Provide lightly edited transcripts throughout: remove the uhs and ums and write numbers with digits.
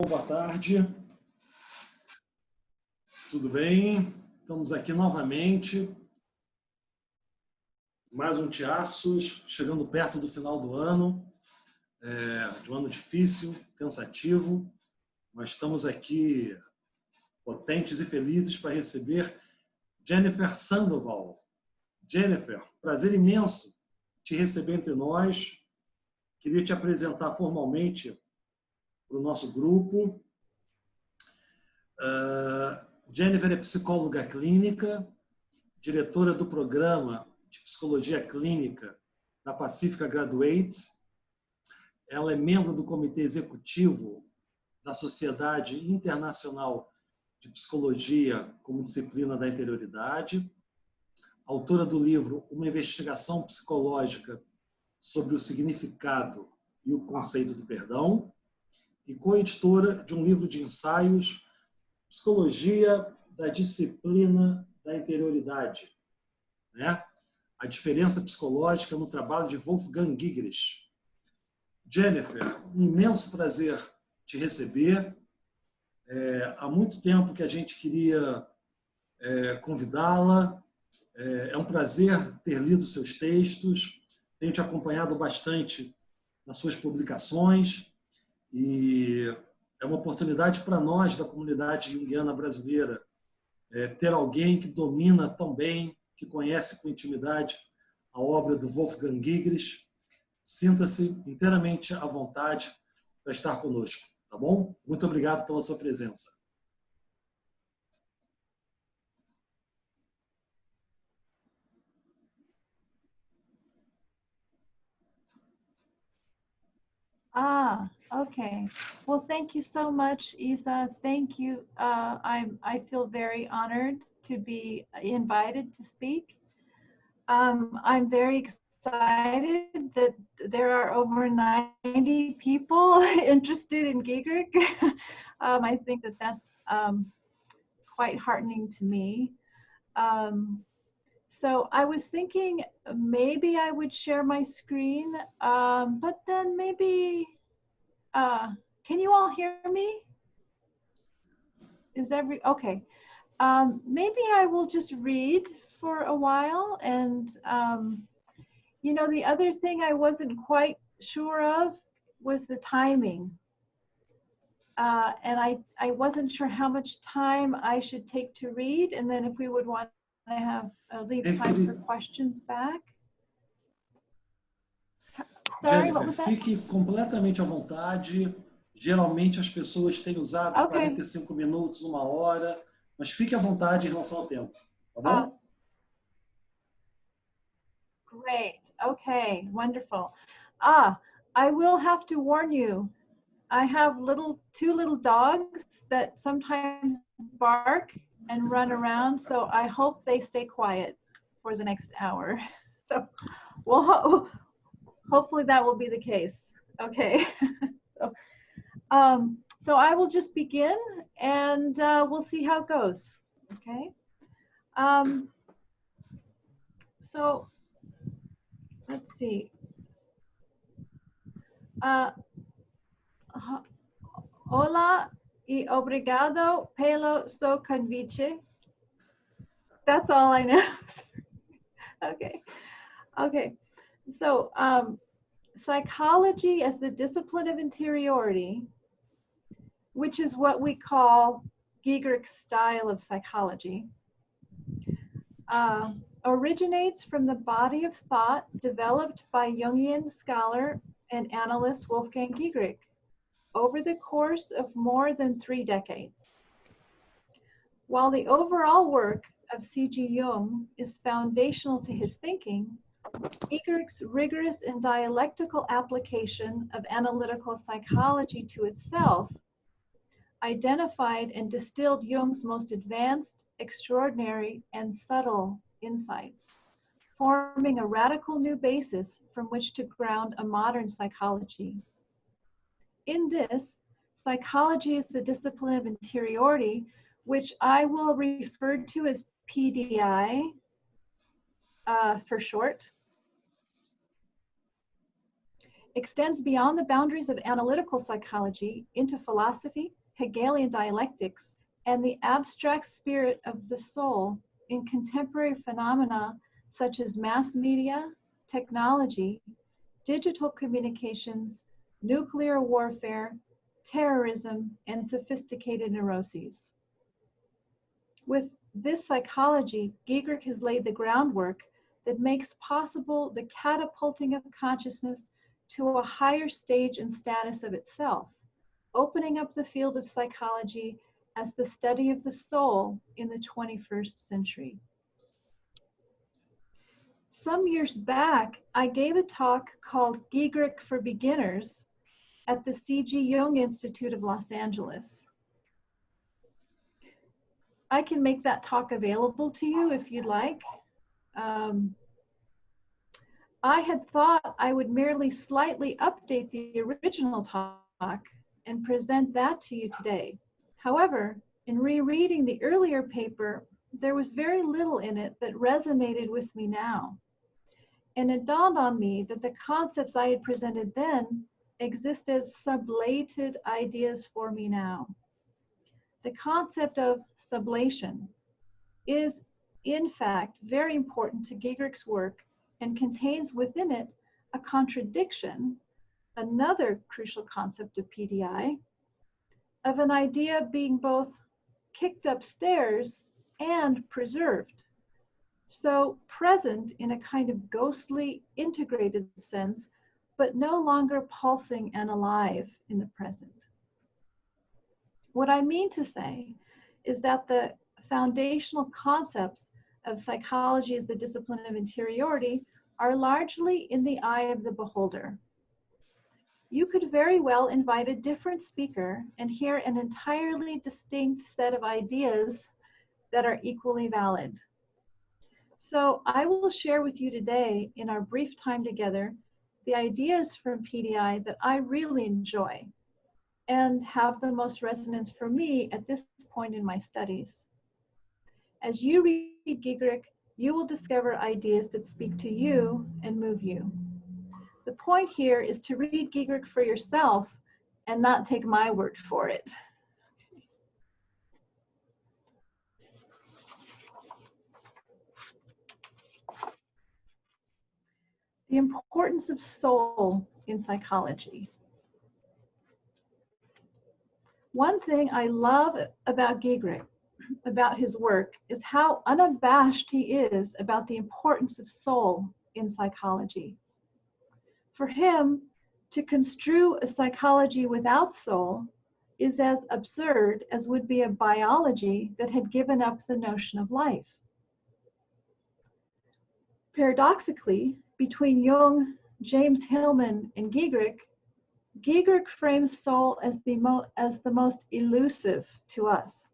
Boa tarde, tudo bem? Estamos aqui novamente, mais um Thiasos, chegando perto do final do ano, de um ano difícil, cansativo, mas estamos aqui potentes e felizes para receber Jennifer Sandoval. Jennifer, prazer imenso te receber entre nós. Queria te apresentar formalmente para o nosso grupo. Jennifer é psicóloga clínica, diretora do programa de psicologia clínica da Pacifica Graduate. Ela é membro do comitê executivo da Sociedade Internacional de Psicologia como disciplina da interioridade, autora do livro Uma Investigação Psicológica sobre o Significado e o Conceito do Perdão, e coeditora de um livro de ensaios Psicologia da Disciplina da Interioridade, né? A diferença psicológica no trabalho de Wolfgang Giegerich. Jennifer, um imenso prazer te receber. Há muito tempo que a gente queria convidá-la. É um prazer ter lido seus textos. Tenho te acompanhado bastante nas suas publicações e é uma oportunidade para nós, da comunidade junguiana brasileira, ter alguém que domina tão bem, que conhece com intimidade a obra do Wolfgang Giegerich. Sinta-se inteiramente à vontade para estar conosco, tá bom? Muito obrigado pela sua presença. Okay. Well, thank you so much, Isa. Thank you. I feel very honored to be invited to speak. I'm very excited that there are over 90 people interested in Giegerich. I think that that's quite heartening to me. So I was thinking maybe I would share my screen, but then maybe, can you all hear me? Okay. Maybe I will just read for a while, and you know, the other thing I wasn't quite sure of was the timing. And I wasn't sure how much time I should take to read, and then if we would want to have leave time for questions back. Sorry, Jennifer, fique completamente à vontade. Geralmente as pessoas têm usado 45 minutos, 1 hora, mas fique à vontade em relação ao tempo, tá bom? Great. Okay, wonderful. I will have to warn you. I have two little dogs that sometimes bark and run around, so I hope they stay quiet for the next hour. So, well, hopefully that will be the case. Okay. So I will just begin, and we'll see how it goes. Okay. So let's see. Hola y obrigado pelo seu convite. That's all I know. Okay. Okay. So psychology as the discipline of interiority, which is what we call Giegerich's style of psychology, originates from the body of thought developed by Jungian scholar and analyst Wolfgang Giegerich over the course of more than 3 decades. While the overall work of C.G. Jung is foundational to his thinking, Giegerich's rigorous and dialectical application of analytical psychology to itself identified and distilled Jung's most advanced, extraordinary, and subtle insights, forming a radical new basis from which to ground a modern psychology. In this, psychology is the discipline of interiority, which I will refer to as PDI for short, extends beyond the boundaries of analytical psychology into philosophy, Hegelian dialectics, and the abstract spirit of the soul in contemporary phenomena such as mass media, technology, digital communications, nuclear warfare, terrorism, and sophisticated neuroses. With this psychology, Giegerich has laid the groundwork that makes possible the catapulting of consciousness to a higher stage and status of itself, opening up the field of psychology as the study of the soul in the 21st century. Some years back, I gave a talk called Giegerich for Beginners at the C.G. Jung Institute of Los Angeles. I can make that talk available to you if you'd like. I had thought I would merely slightly update the original talk and present that to you today. However, in rereading the earlier paper, there was very little in it that resonated with me now. And it dawned on me that the concepts I had presented then exist as sublated ideas for me now. The concept of sublation is, in fact, very important to Giegerich's work and contains within it a contradiction, another crucial concept of PDI, of an idea being both kicked upstairs and preserved. So present in a kind of ghostly integrated sense, but no longer pulsing and alive in the present. What I mean to say is that the foundational concepts of psychology as the discipline of interiority are largely in the eye of the beholder. You could very well invite a different speaker and hear an entirely distinct set of ideas that are equally valid. So I will share with you today, in our brief time together, the ideas from PDI that I really enjoy and have the most resonance for me at this point in my studies. As you read Giegerich, you will discover ideas that speak to you and move you. The point here is to read Giegerich for yourself and not take my word for it. The importance of soul in psychology. One thing I love about Giegerich, about his work, is how unabashed he is about the importance of soul in psychology. For him, to construe a psychology without soul is as absurd as would be a biology that had given up the notion of life. Paradoxically, between Jung, James Hillman, and Giegerich, Giegerich frames soul as the most elusive to us.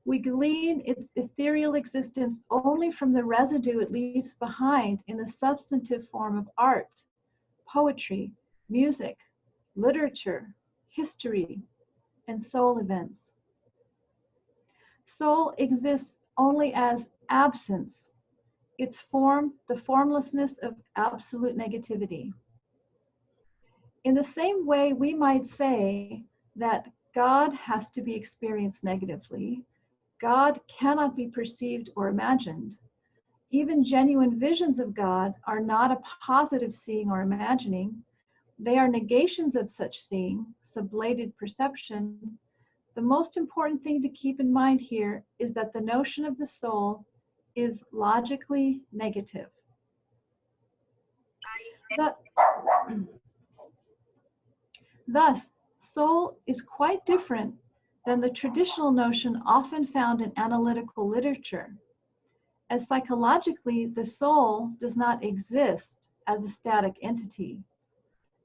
We glean its ethereal existence only from the residue it leaves behind in the substantive form of art, poetry, music, literature, history, and soul events. Soul exists only as absence, its form, the formlessness of absolute negativity. In the same way, we might say that God has to be experienced negatively. God cannot be perceived or imagined. Even genuine visions of God are not a positive seeing or imagining. They are negations of such seeing, sublated perception. The most important thing to keep in mind here is that the notion of the soul is logically negative. Thus, soul is quite different than the traditional notion often found in analytical literature, as psychologically the soul does not exist as a static entity.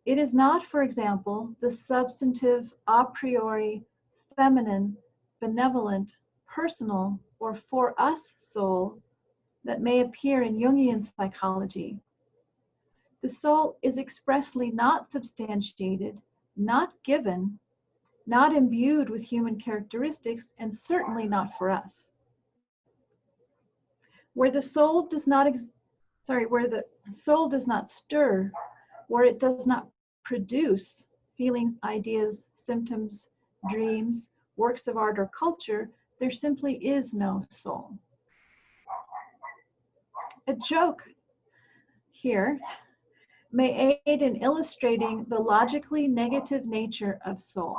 It is not, for example, the substantive, a priori, feminine, benevolent, personal, or for us soul that may appear in Jungian psychology. The soul is expressly not substantiated, not given, not imbued with human characteristics, and certainly not for us. Where the soul does not stir, where it does not produce feelings, ideas, symptoms, dreams, works of art or culture, there simply is no soul. A joke here may aid in illustrating the logically negative nature of soul.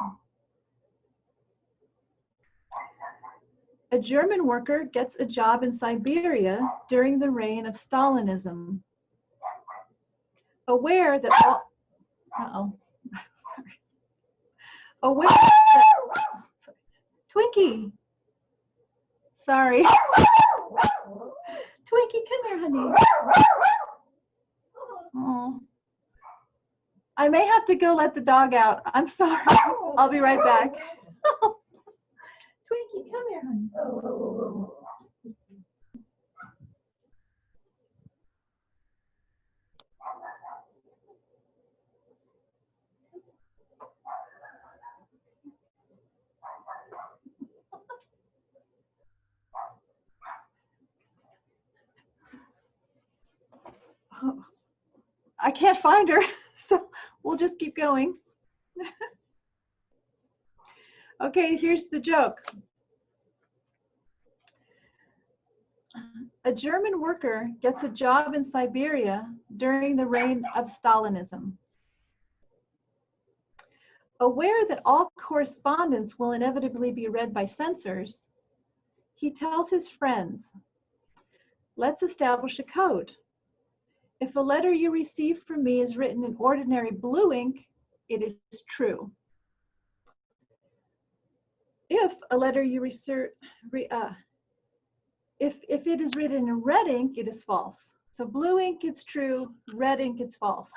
A German worker gets a job in Siberia during the reign of Stalinism. Aware that aware that, Twinkie, sorry. Twinkie, come here, honey. Oh. I may have to go let the dog out. I'm sorry. I'll be right back. Twinkie, come here, honey. I can't find her, so we'll just keep going. Okay, here's the joke. A German worker gets a job in Siberia during the reign of Stalinism. Aware that all correspondence will inevitably be read by censors, he tells his friends, "Let's establish a code. If a letter you receive from me is written in ordinary blue ink, it is true. If a letter you receive, if it is written in red ink, it is false. So blue ink, it's true. Red ink, it's false."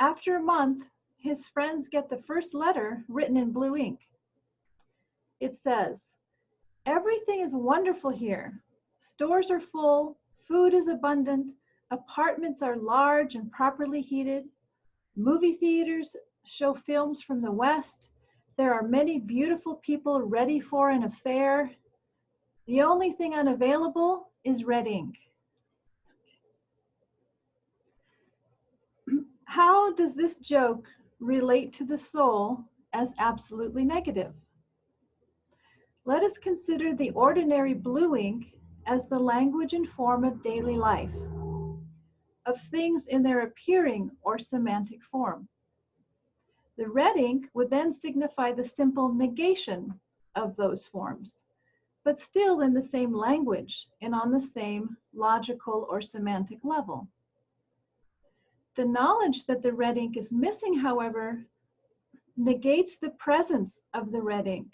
After a month, his friends get the first letter written in blue ink. It says, "Everything is wonderful here. Stores are full, food is abundant, apartments are large and properly heated, movie theaters show films from the West, there are many beautiful people ready for an affair. The only thing unavailable is red ink." How does this joke relate to the soul as absolutely negative? Let us consider the ordinary blue ink as the language and form of daily life, of things in their appearing or semantic form. The red ink would then signify the simple negation of those forms, but still in the same language and on the same logical or semantic level. The knowledge that the red ink is missing, however, negates the presence of the red ink,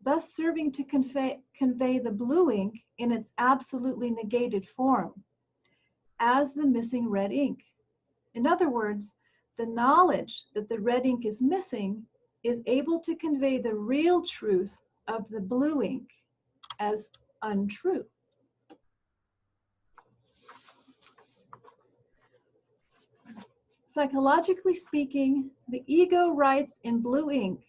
thus serving to convey the blue ink in its absolutely negated form as the missing red ink. In other words, the knowledge that the red ink is missing is able to convey the real truth of the blue ink as untrue. Psychologically speaking, the ego writes in blue ink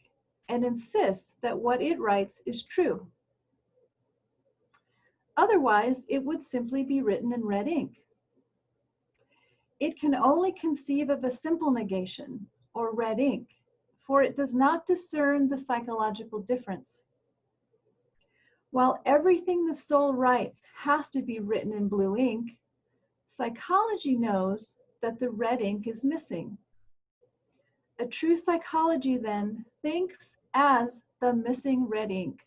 and insists that what it writes is true. Otherwise, it would simply be written in red ink. It can only conceive of a simple negation, or red ink, for it does not discern the psychological difference. While everything the soul writes has to be written in blue ink, psychology knows that the red ink is missing. A true psychology then thinks as the missing red ink.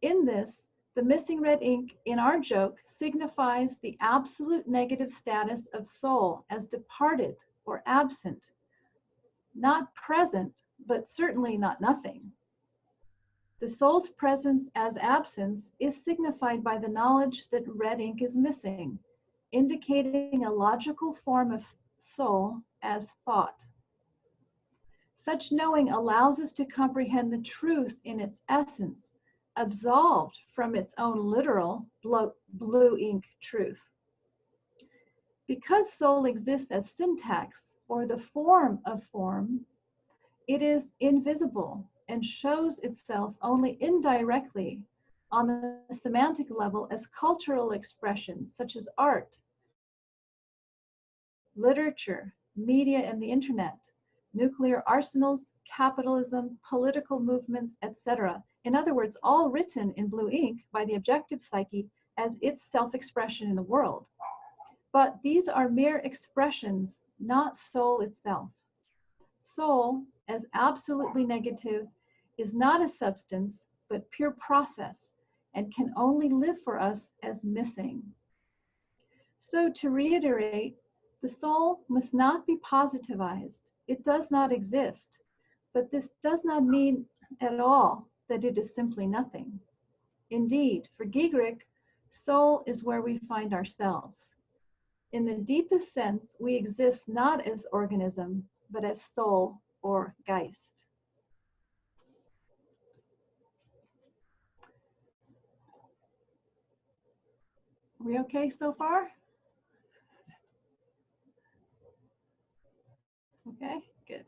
In this, the missing red ink in our joke signifies the absolute negative status of soul as departed or absent, not present, but certainly not nothing. The soul's presence as absence is signified by the knowledge that red ink is missing, indicating a logical form of soul as thought. Such knowing allows us to comprehend the truth in its essence, absolved from its own literal blue ink truth. Because soul exists as syntax, or the form of form, it is invisible and shows itself only indirectly on the semantic level as cultural expressions such as art, literature, media and the internet, nuclear arsenals, capitalism, political movements, etc. In other words, all written in blue ink by the objective psyche as its self-expression in the world. But these are mere expressions, not soul itself. Soul, as absolutely negative, is not a substance, but pure process, and can only live for us as missing. So to reiterate, the soul must not be positivized. It does not exist, but this does not mean at all that it is simply nothing. Indeed, for Giegerich, soul is where we find ourselves. In the deepest sense, we exist not as organism, but as soul or Geist. Are we okay so far? Okay, good.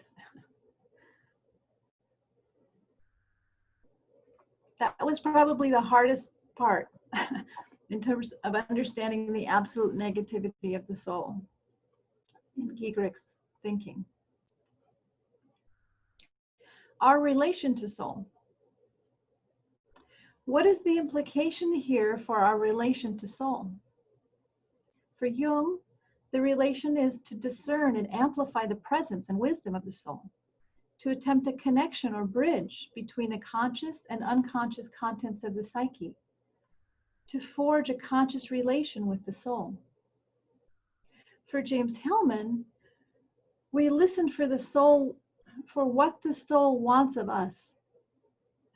That was probably the hardest part in terms of understanding the absolute negativity of the soul in Giegerich's thinking. Our relation to soul. What is the implication here for our relation to soul? For Jung, the relation is to discern and amplify the presence and wisdom of the soul, to attempt a connection or bridge between the conscious and unconscious contents of the psyche, to forge a conscious relation with the soul. For James Hillman, we listen for the soul, for what the soul wants of us.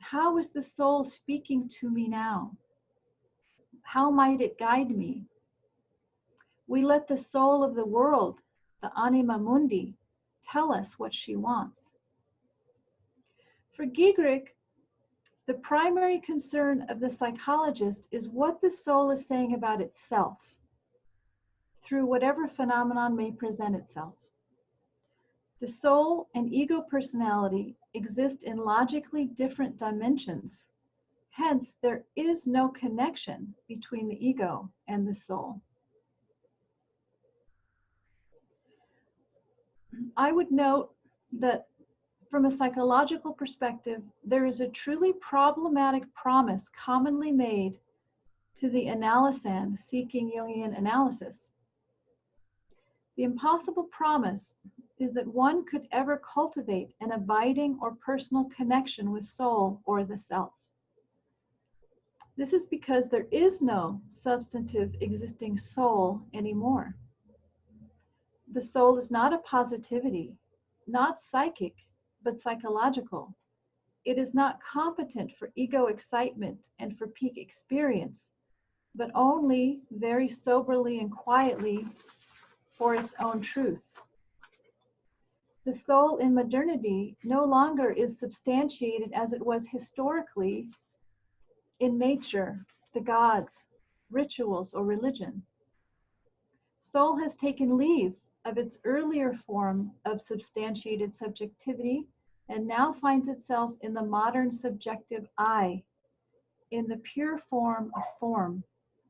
How is the soul speaking to me now? How might it guide me? We let the soul of the world, the anima mundi, tell us what she wants. For Giegerich, the primary concern of the psychologist is what the soul is saying about itself through whatever phenomenon may present itself. The soul and ego personality exist in logically different dimensions. Hence, there is no connection between the ego and the soul. I would note that from a psychological perspective, there is a truly problematic promise commonly made to the analysand seeking Jungian analysis. The impossible promise is that one could ever cultivate an abiding or personal connection with soul or the self. This is because there is no substantive existing soul anymore. The soul is not a positivity, not psychic, but psychological. It is not competent for ego excitement and for peak experience, but only very soberly and quietly for its own truth. The soul in modernity no longer is substantiated as it was historically in nature, the gods, rituals, or religion. Soul has taken leave of its earlier form of substantiated subjectivity and now finds itself in the modern subjective I, in the pure form,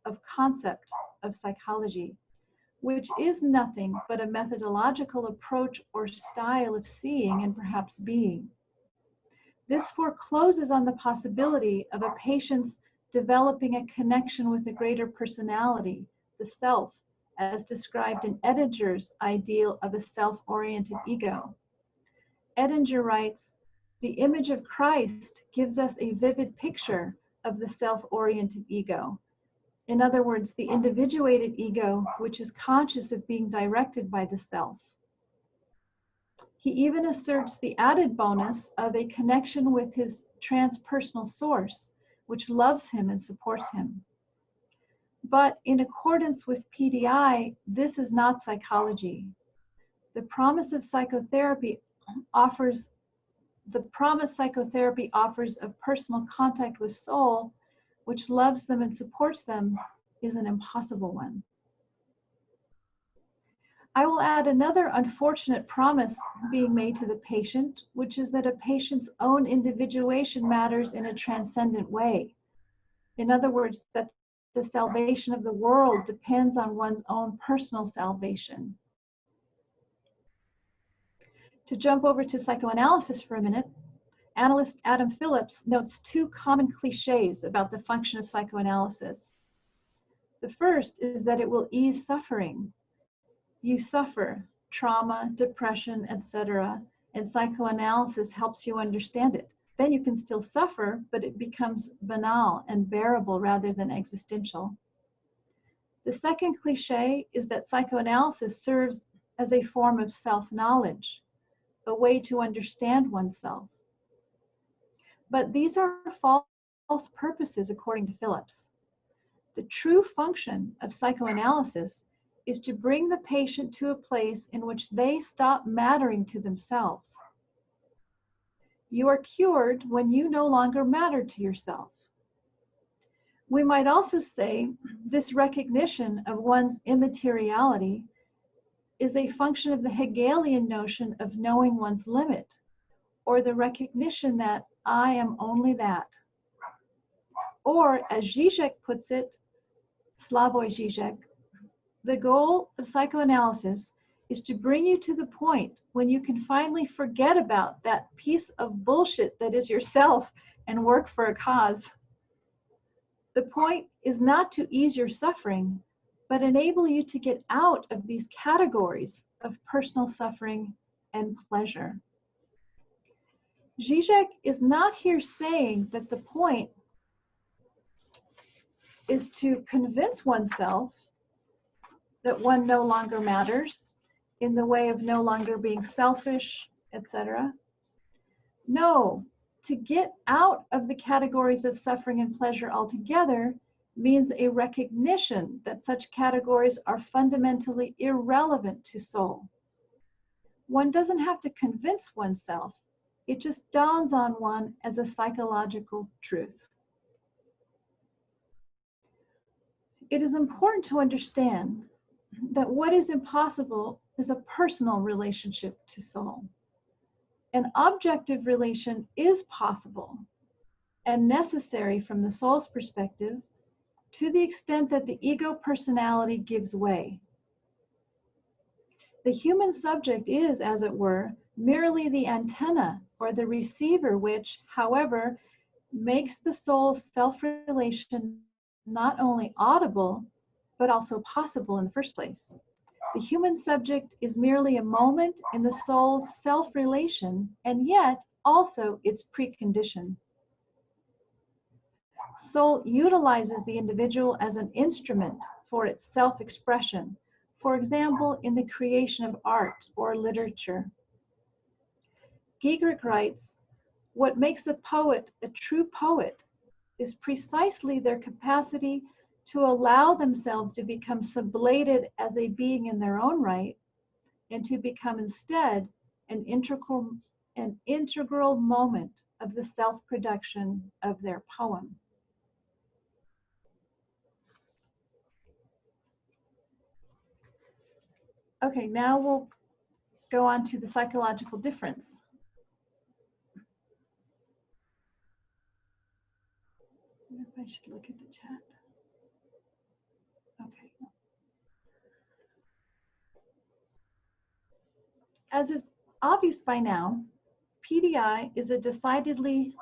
of concept of psychology, which is nothing but a methodological approach or style of seeing and perhaps being. This forecloses on the possibility of a patient's developing a connection with a greater personality, the self, as described in Edinger's ideal of a self-oriented ego. Edinger writes, "The image of Christ gives us a vivid picture of the self-oriented ego. In other words, the individuated ego, which is conscious of being directed by the self." He even asserts the added bonus of a connection with his transpersonal source, which loves him and supports him. But in accordance with PDI, this is not psychology. The promise psychotherapy offers of personal contact with soul, which loves them and supports them, is an impossible one. I will add another unfortunate promise being made to the patient, which is that a patient's own individuation matters in a transcendent way. In other words, that the salvation of the world depends on one's own personal salvation. To jump over to psychoanalysis for a minute, analyst Adam Phillips notes two common cliches about the function of psychoanalysis. The first is that it will ease suffering. You suffer trauma, depression, etc., and psychoanalysis helps you understand it. Then you can still suffer, but it becomes banal and bearable rather than existential. The second cliche is that psychoanalysis serves as a form of self-knowledge, a way to understand oneself. But these are false purposes, according to Phillips. The true function of psychoanalysis is to bring the patient to a place in which they stop mattering to themselves. You are cured when you no longer matter to yourself. We might also say this recognition of one's immateriality is a function of the Hegelian notion of knowing one's limit, or the recognition that I am only that. Or, as Giegerich puts it, Slavoj Žižek, the goal of psychoanalysis is to bring you to the point when you can finally forget about that piece of bullshit that is yourself and work for a cause. The point is not to ease your suffering, but enable you to get out of these categories of personal suffering and pleasure. Žižek is not here saying that the point is to convince oneself that one no longer matters in the way of no longer being selfish, etc. No, to get out of the categories of suffering and pleasure altogether means a recognition that such categories are fundamentally irrelevant to soul. One doesn't have to convince oneself. It just dawns on one as a psychological truth. It is important to understand that what is impossible is a personal relationship to soul. An objective relation is possible and necessary from the soul's perspective to the extent that the ego personality gives way. The human subject is, as it were, merely the antenna or the receiver which, however, makes the soul's self-relation not only audible, but also possible in the first place. The human subject is merely a moment in the soul's self-relation, and yet also its precondition. Soul utilizes the individual as an instrument for its self-expression, for example, in the creation of art or literature. Giegerich writes, "What makes a poet a true poet is precisely their capacity to allow themselves to become sublated as a being in their own right, and to become instead an integral moment of the self-production of their poem." Okay, now we'll go on to the psychological difference. I wonder if I should look at the chat. Okay. As is obvious by now, PDI is a decidedly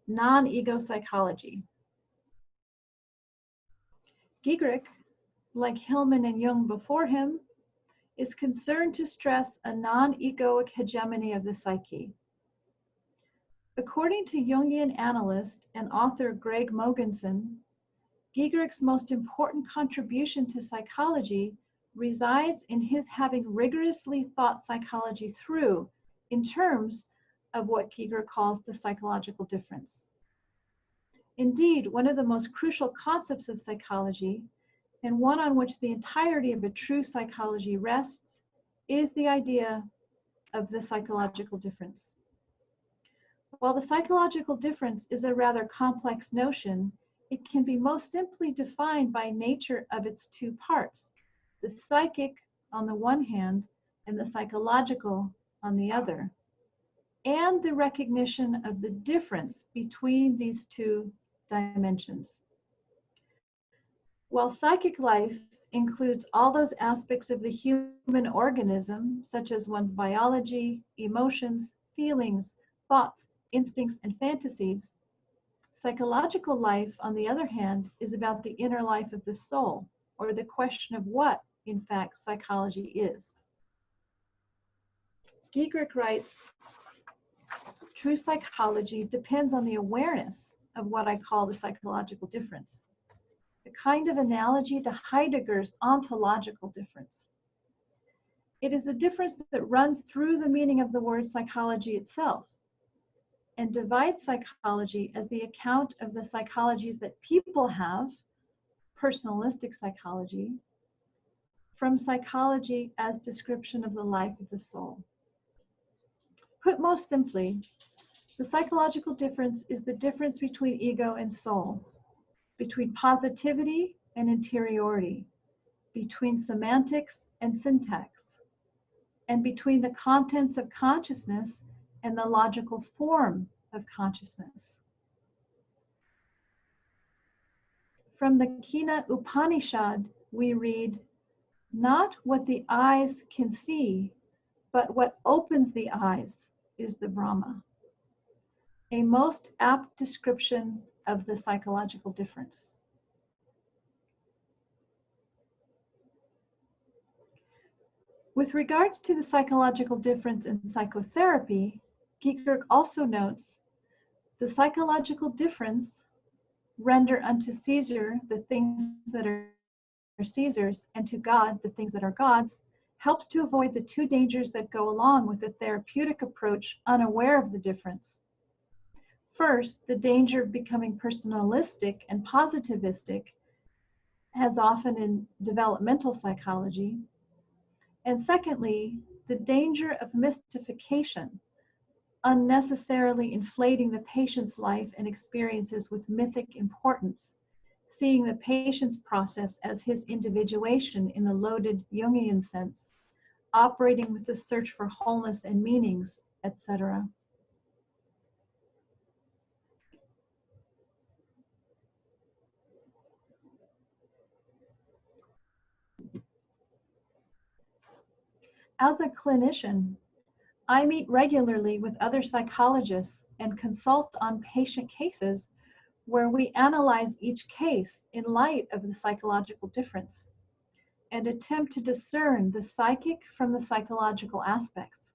non-ego psychology. Giegerich, like Hillman and Jung before him, is concerned to stress a non-egoic hegemony of the psyche. According to Jungian analyst and author Greg Mogensen, Giegerich's most important contribution to psychology resides in his having rigorously thought psychology through in terms of what Giegerich calls the psychological difference. Indeed, one of the most crucial concepts of psychology, and one on which the entirety of a true psychology rests, is the idea of the psychological difference. While the psychological difference is a rather complex notion, it can be most simply defined by nature of its two parts, the psychic on the one hand and the psychological on the other, and the recognition of the difference between these two dimensions. While psychic life includes all those aspects of the human organism, such as one's biology, emotions, feelings, thoughts, instincts, and fantasies. Psychological life, on the other hand, is about the inner life of the soul, or the question of what, in fact, psychology is. Giegerich writes, true psychology depends on the awareness of what I call the psychological difference, the kind of analogy to Heidegger's ontological difference. It is the difference that runs through the meaning of the word psychology itself, and divides psychology as the account of the psychologies that people have, personalistic psychology, from psychology as description of the life of the soul. Put most simply, the psychological difference is the difference between ego and soul, between positivity and interiority, between semantics and syntax, and between the contents of consciousness and the logical form of consciousness. From the Kena Upanishad, we read, not what the eyes can see, but what opens the eyes is the Brahma. A most apt description of the psychological difference. With regards to the psychological difference in psychotherapy, Giegerich also notes, the psychological difference render unto Caesar the things that are Caesar's, and to God the things that are God's, helps to avoid the two dangers that go along with the therapeutic approach unaware of the difference. First, the danger of becoming personalistic and positivistic, as often in developmental psychology. And secondly, the danger of mystification, unnecessarily inflating the patient's life and experiences with mythic importance, seeing the patient's process as his individuation in the loaded Jungian sense, operating with the search for wholeness and meanings, etc. As a clinician, I meet regularly with other psychologists and consult on patient cases where we analyze each case in light of the psychological difference and attempt to discern the psychic from the psychological aspects.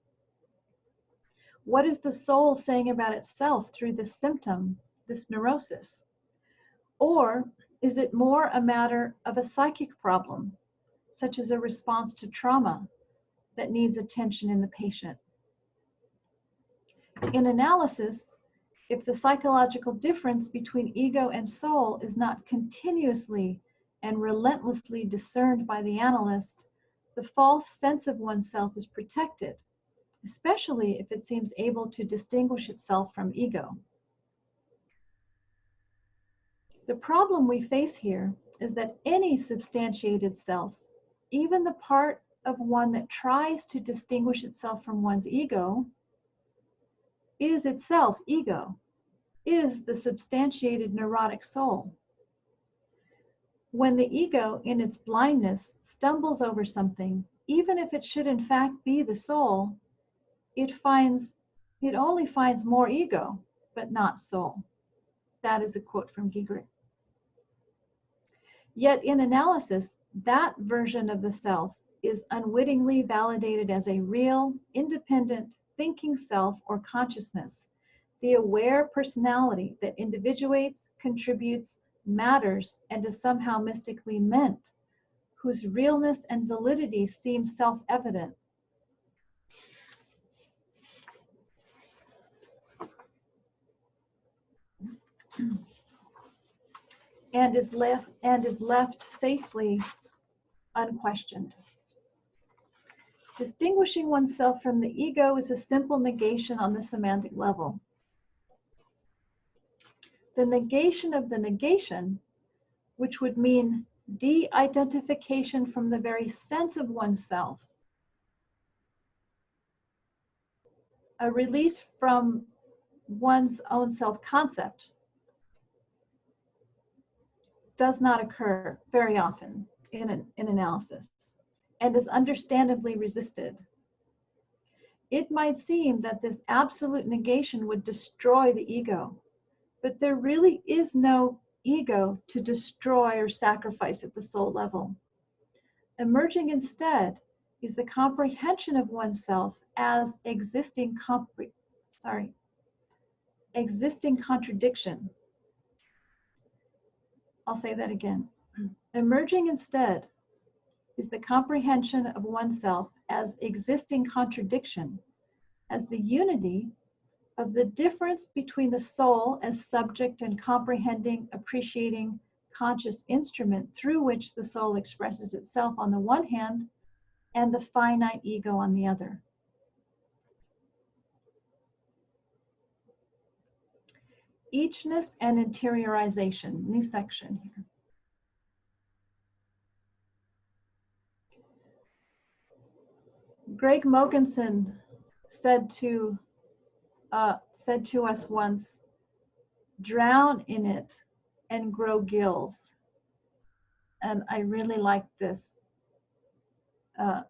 What is the soul saying about itself through this symptom, this neurosis? Or is it more a matter of a psychic problem, such as a response to trauma that needs attention in the patient? In analysis, if the psychological difference between ego and soul is not continuously and relentlessly discerned by the analyst, the false sense of oneself is protected, especially if it seems able to distinguish itself from ego. The problem we face here is that any substantiated self, even the part of one that tries to distinguish itself from one's ego, is itself ego, is the substantiated neurotic soul. When the ego, in its blindness, stumbles over something, even if it should in fact be the soul, it only finds more ego, but not soul. That is a quote from Giegerich. Yet in analysis, that version of the self is unwittingly validated as a real, independent, thinking self or consciousness, the aware personality that individuates, contributes, matters, and is somehow mystically meant, whose realness and validity seem self-evident. And is left safely unquestioned. Distinguishing oneself from the ego is a simple negation on the semantic level. The negation of the negation, which would mean de-identification from the very sense of oneself, a release from one's own self-concept, does not occur very often. in analysis and is understandably resisted. It might seem that this absolute negation would destroy the ego, but there really is no ego to destroy or sacrifice at the soul level. Emerging instead is the comprehension of oneself as existing contradiction. I'll say that again. Emerging instead is the comprehension of oneself as existing contradiction, as the unity of the difference between the soul as subject and comprehending, appreciating, conscious instrument through which the soul expresses itself on the one hand, and the finite ego on the other. Eachness and interiorization, new section here. Greg Mogensen said to us once, drown in it and grow gills. And I really like this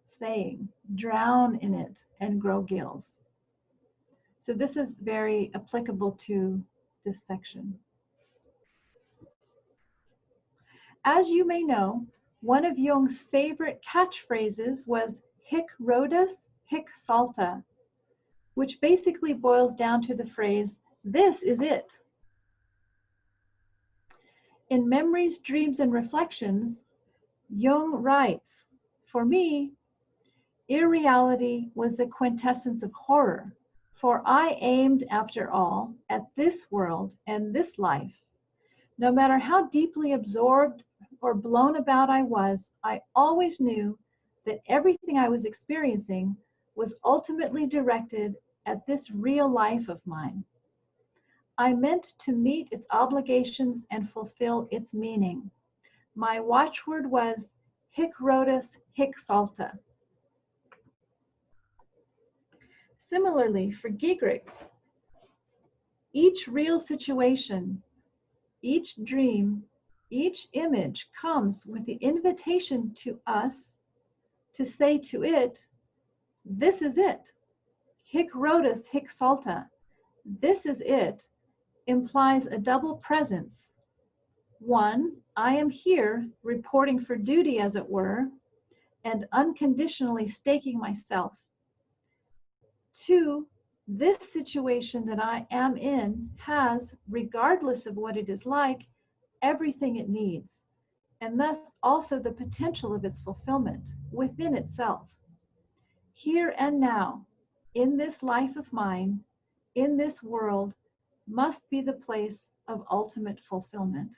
saying, drown in it and grow gills. So this is very applicable to this section. As you may know, one of Jung's favorite catchphrases was hic Rhodus, hic salta, which basically boils down to the phrase, this is it. In Memories, Dreams, and Reflections, Jung writes, for me, irreality was the quintessence of horror, for I aimed, after all, at this world and this life. No matter how deeply absorbed or blown about I was, I always knew that everything I was experiencing was ultimately directed at this real life of mine. I meant to meet its obligations and fulfill its meaning. My watchword was hic Rhodus, hic salta. Similarly, for Giegerich, each real situation, each dream, each image comes with the invitation to us to say to it, this is it. Hic Rhodus, hic salta. This is it implies a double presence. One, I am here reporting for duty, as it were, and unconditionally staking myself. Two, this situation that I am in has, regardless of what it is like, everything it needs, and thus also the potential of its fulfillment within itself. Here and now, in this life of mine, in this world, must be the place of ultimate fulfillment.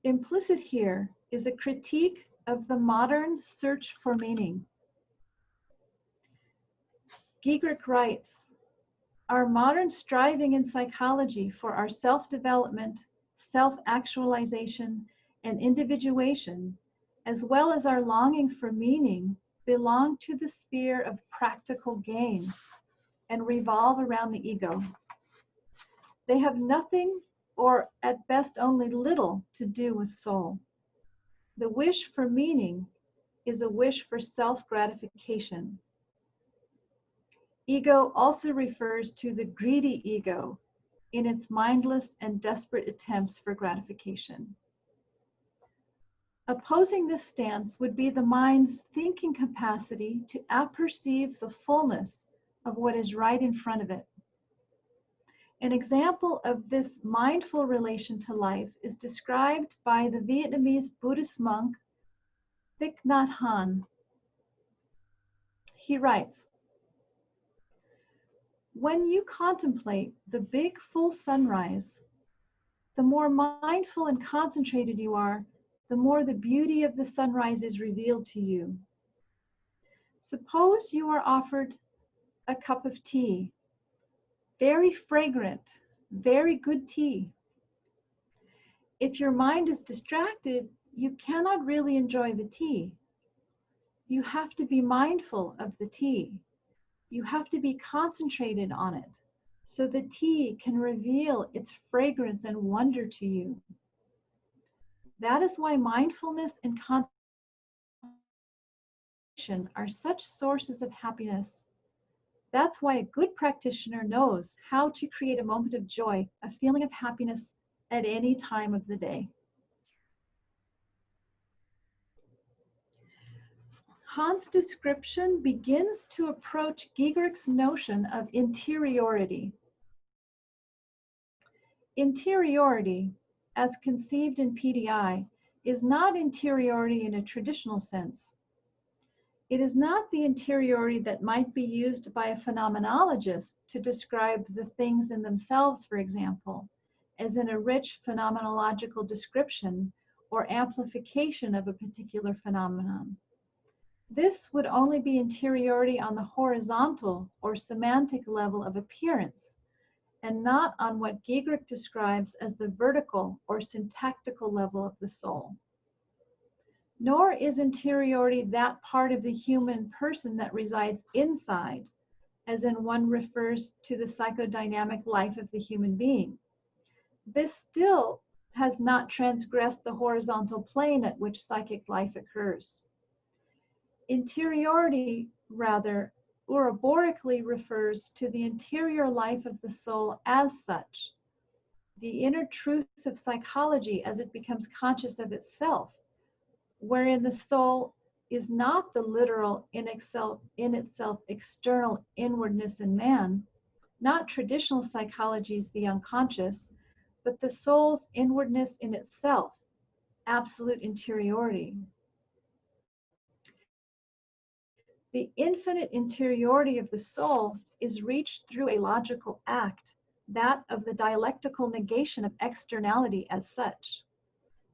Implicit here is a critique of the modern search for meaning. Giegerich writes, our modern striving in psychology for our self-development, self-actualization, and individuation, as well as our longing for meaning, belong to the sphere of practical gain and revolve around the ego. They have nothing, or at best only little, to do with soul. The wish for meaning is a wish for self-gratification. Ego also refers to the greedy ego in its mindless and desperate attempts for gratification. Opposing this stance would be the mind's thinking capacity to apperceive the fullness of what is right in front of it. An example of this mindful relation to life is described by the Vietnamese Buddhist monk Thich Nhat Hanh. He writes, when you contemplate the big full sunrise, the more mindful and concentrated you are, the more the beauty of the sunrise is revealed to you. Suppose you are offered a cup of tea, very fragrant, very good tea. If your mind is distracted, you cannot really enjoy the tea. You have to be mindful of the tea. You have to be concentrated on it, so the tea can reveal its fragrance and wonder to you. That is why mindfulness and contemplation are such sources of happiness. That's why a good practitioner knows how to create a moment of joy, a feeling of happiness at any time of the day. Hans' description begins to approach Giegerich's notion of interiority. Interiority, as conceived in PDI, is not interiority in a traditional sense. It is not the interiority that might be used by a phenomenologist to describe the things in themselves, for example, as in a rich phenomenological description or amplification of a particular phenomenon. This would only be interiority on the horizontal or semantic level of appearance, and not on what Giegerich describes as the vertical or syntactical level of the soul. Nor is interiority that part of the human person that resides inside, as in one refers to the psychodynamic life of the human being. This still has not transgressed the horizontal plane at which psychic life occurs. Interiority, rather, ouroborically refers to the interior life of the soul as such, the inner truth of psychology as it becomes conscious of itself, wherein the soul is not the literal in itself external inwardness in man, not traditional psychology's the unconscious, but the soul's inwardness in itself, absolute interiority. The infinite interiority of the soul is reached through a logical act, that of the dialectical negation of externality as such,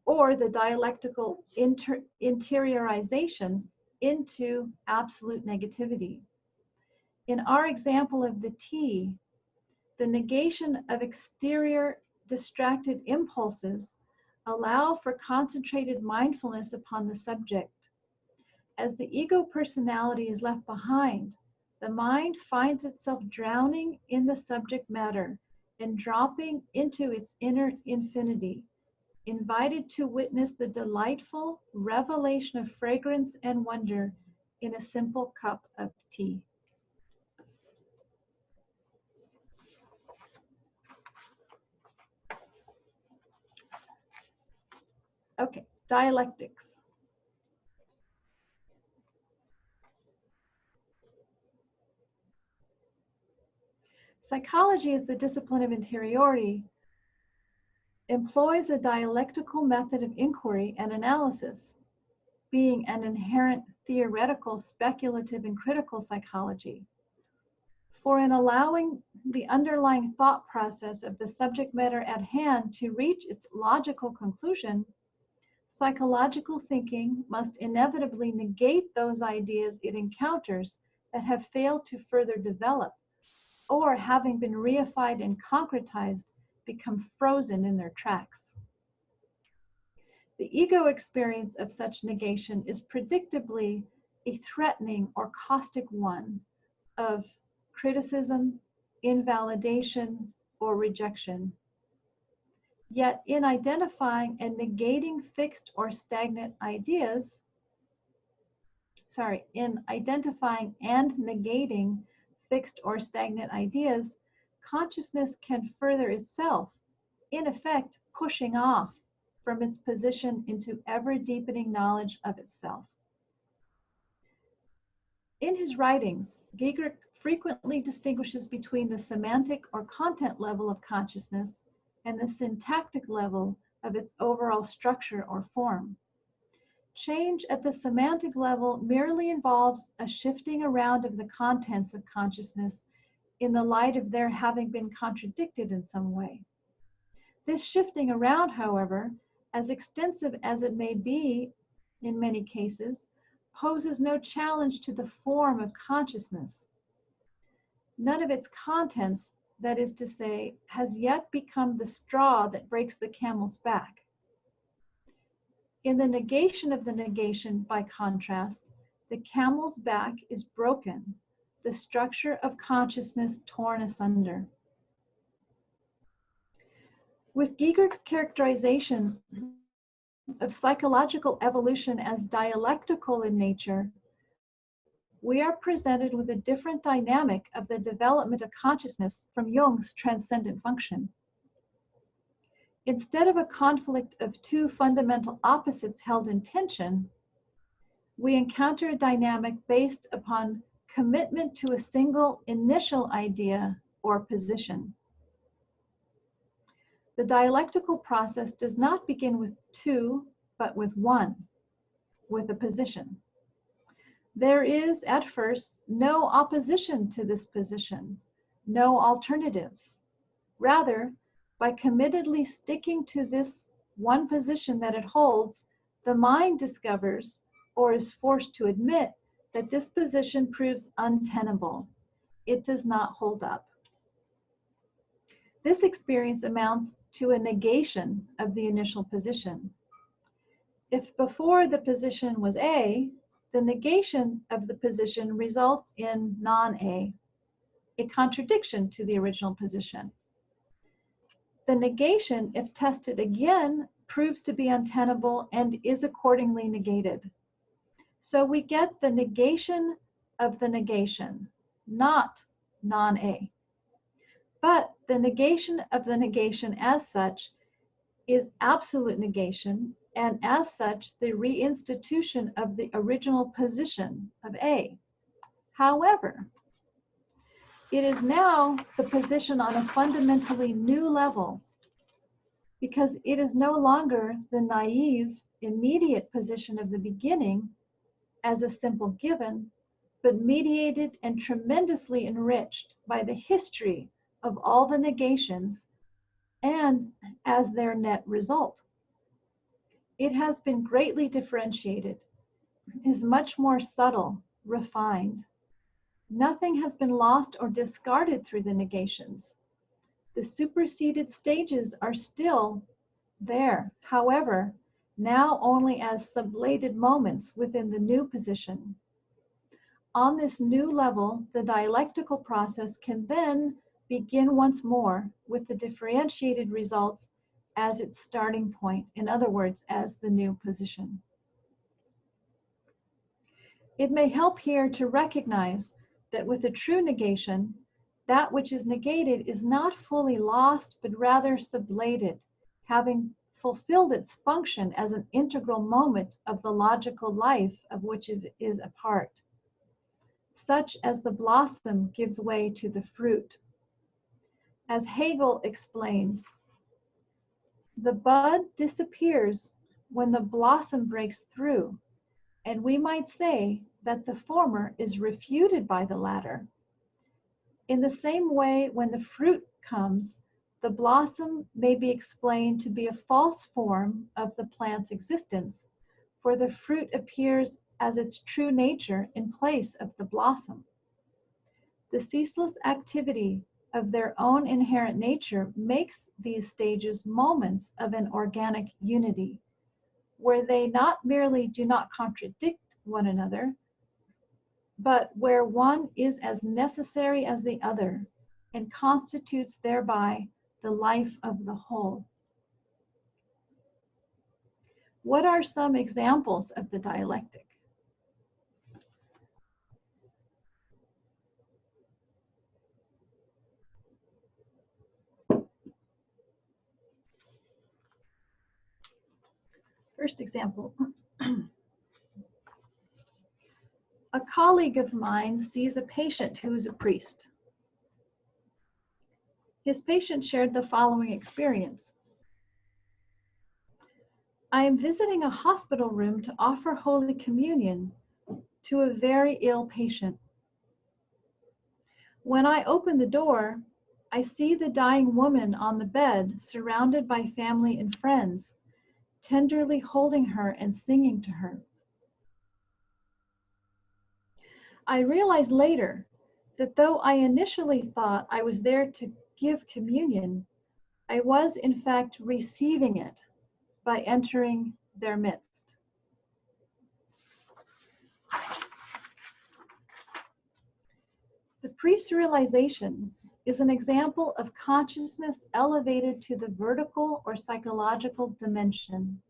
or the dialectical interiorization into absolute negativity. In our example of the tea, the negation of exterior distracted impulses allow for concentrated mindfulness upon the subject. As the ego personality is left behind, the mind finds itself drowning in the subject matter and dropping into its inner infinity, invited to witness the delightful revelation of fragrance and wonder in a simple cup of tea. Okay, dialectics. Psychology, as the discipline of interiority, employs a dialectical method of inquiry and analysis, being an inherent theoretical, speculative, and critical psychology. For in allowing the underlying thought process of the subject matter at hand to reach its logical conclusion, psychological thinking must inevitably negate those ideas it encounters that have failed to further develop, or having been reified and concretized, become frozen in their tracks. The ego experience of such negation is predictably a threatening or caustic one of criticism, invalidation, or rejection. Yet in identifying and negating fixed or stagnant ideas, in identifying and negating fixed or stagnant ideas, consciousness can further itself, in effect pushing off from its position into ever-deepening knowledge of itself. In his writings, Giegerich frequently distinguishes between the semantic or content level of consciousness and the syntactic level of its overall structure or form. Change at the semantic level merely involves a shifting around of the contents of consciousness in the light of their having been contradicted in some way. This shifting around, however, as extensive as it may be in many cases, poses no challenge to the form of consciousness. None of its contents, that is to say, has yet become the straw that breaks the camel's back. In the negation of the negation, by contrast, the camel's back is broken, the structure of consciousness torn asunder. With Giegerich's characterization of psychological evolution as dialectical in nature, we are presented with a different dynamic of the development of consciousness from Jung's transcendent function. Instead of a conflict of two fundamental opposites held in tension, we encounter a dynamic based upon commitment to a single initial idea or position. The dialectical process does not begin with two, but with one, with a position. There is, at first, no opposition to this position, no alternatives. Rather, by committedly sticking to this one position that it holds, the mind discovers, or is forced to admit, that this position proves untenable. It does not hold up. This experience amounts to a negation of the initial position. If before the position was A, the negation of the position results in non-A, a contradiction to the original position. The negation, if tested again, proves to be untenable and is accordingly negated. So we get the negation of the negation, not non-A. But the negation of the negation as such is absolute negation, and as such, the reinstitution of the original position of A. However, it is now the position on a fundamentally new level, because it is no longer the naive, immediate position of the beginning as a simple given, but mediated and tremendously enriched by the history of all the negations and as their net result. It has been greatly differentiated, is much more subtle, refined. Nothing has been lost or discarded through the negations. The superseded stages are still there, however, now only as sublated moments within the new position. On this new level, the dialectical process can then begin once more with the differentiated results as its starting point, in other words, as the new position. It may help here to recognize that with a true negation, that which is negated is not fully lost, but rather sublated, having fulfilled its function as an integral moment of the logical life of which it is a part, such as the blossom gives way to the fruit. As Hegel explains, the bud disappears when the blossom breaks through, and we might say that the former is refuted by the latter. In the same way, when the fruit comes, the blossom may be explained to be a false form of the plant's existence, for the fruit appears as its true nature in place of the blossom. The ceaseless activity of their own inherent nature makes these stages moments of an organic unity, where they not merely do not contradict one another, but where one is as necessary as the other and constitutes thereby the life of the whole. What are some examples of the dialectic? First example. A colleague of mine sees a patient who is a priest. His patient shared the following experience. I am visiting a hospital room to offer Holy Communion to a very ill patient. When I open the door, I see the dying woman on the bed, surrounded by family and friends, tenderly holding her and singing to her. I realized later that though I initially thought I was there to give communion, I was in fact receiving it by entering their midst. The priest's realization is an example of consciousness elevated to the vertical or psychological dimension.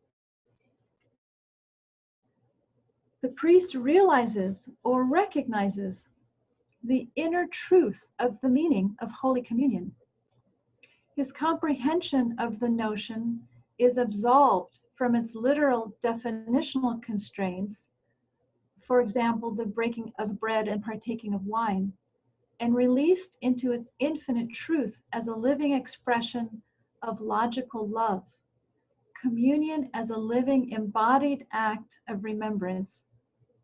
The priest realizes or recognizes the inner truth of the meaning of Holy Communion. His comprehension of the notion is absolved from its literal definitional constraints, for example, the breaking of bread and partaking of wine, and released into its infinite truth as a living expression of logical love. Communion as a living embodied act of remembrance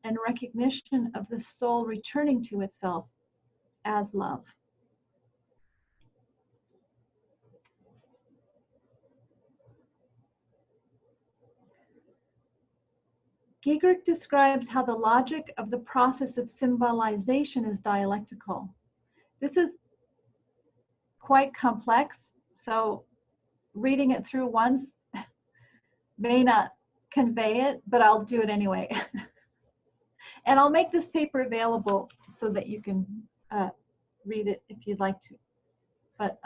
and recognition of the soul returning to itself as love. Giegerich describes how the logic of the process of symbolization is dialectical. This is quite complex, so reading it through once may not convey it, but I'll do it anyway. And I'll make this paper available so that you can read it if you'd like to. But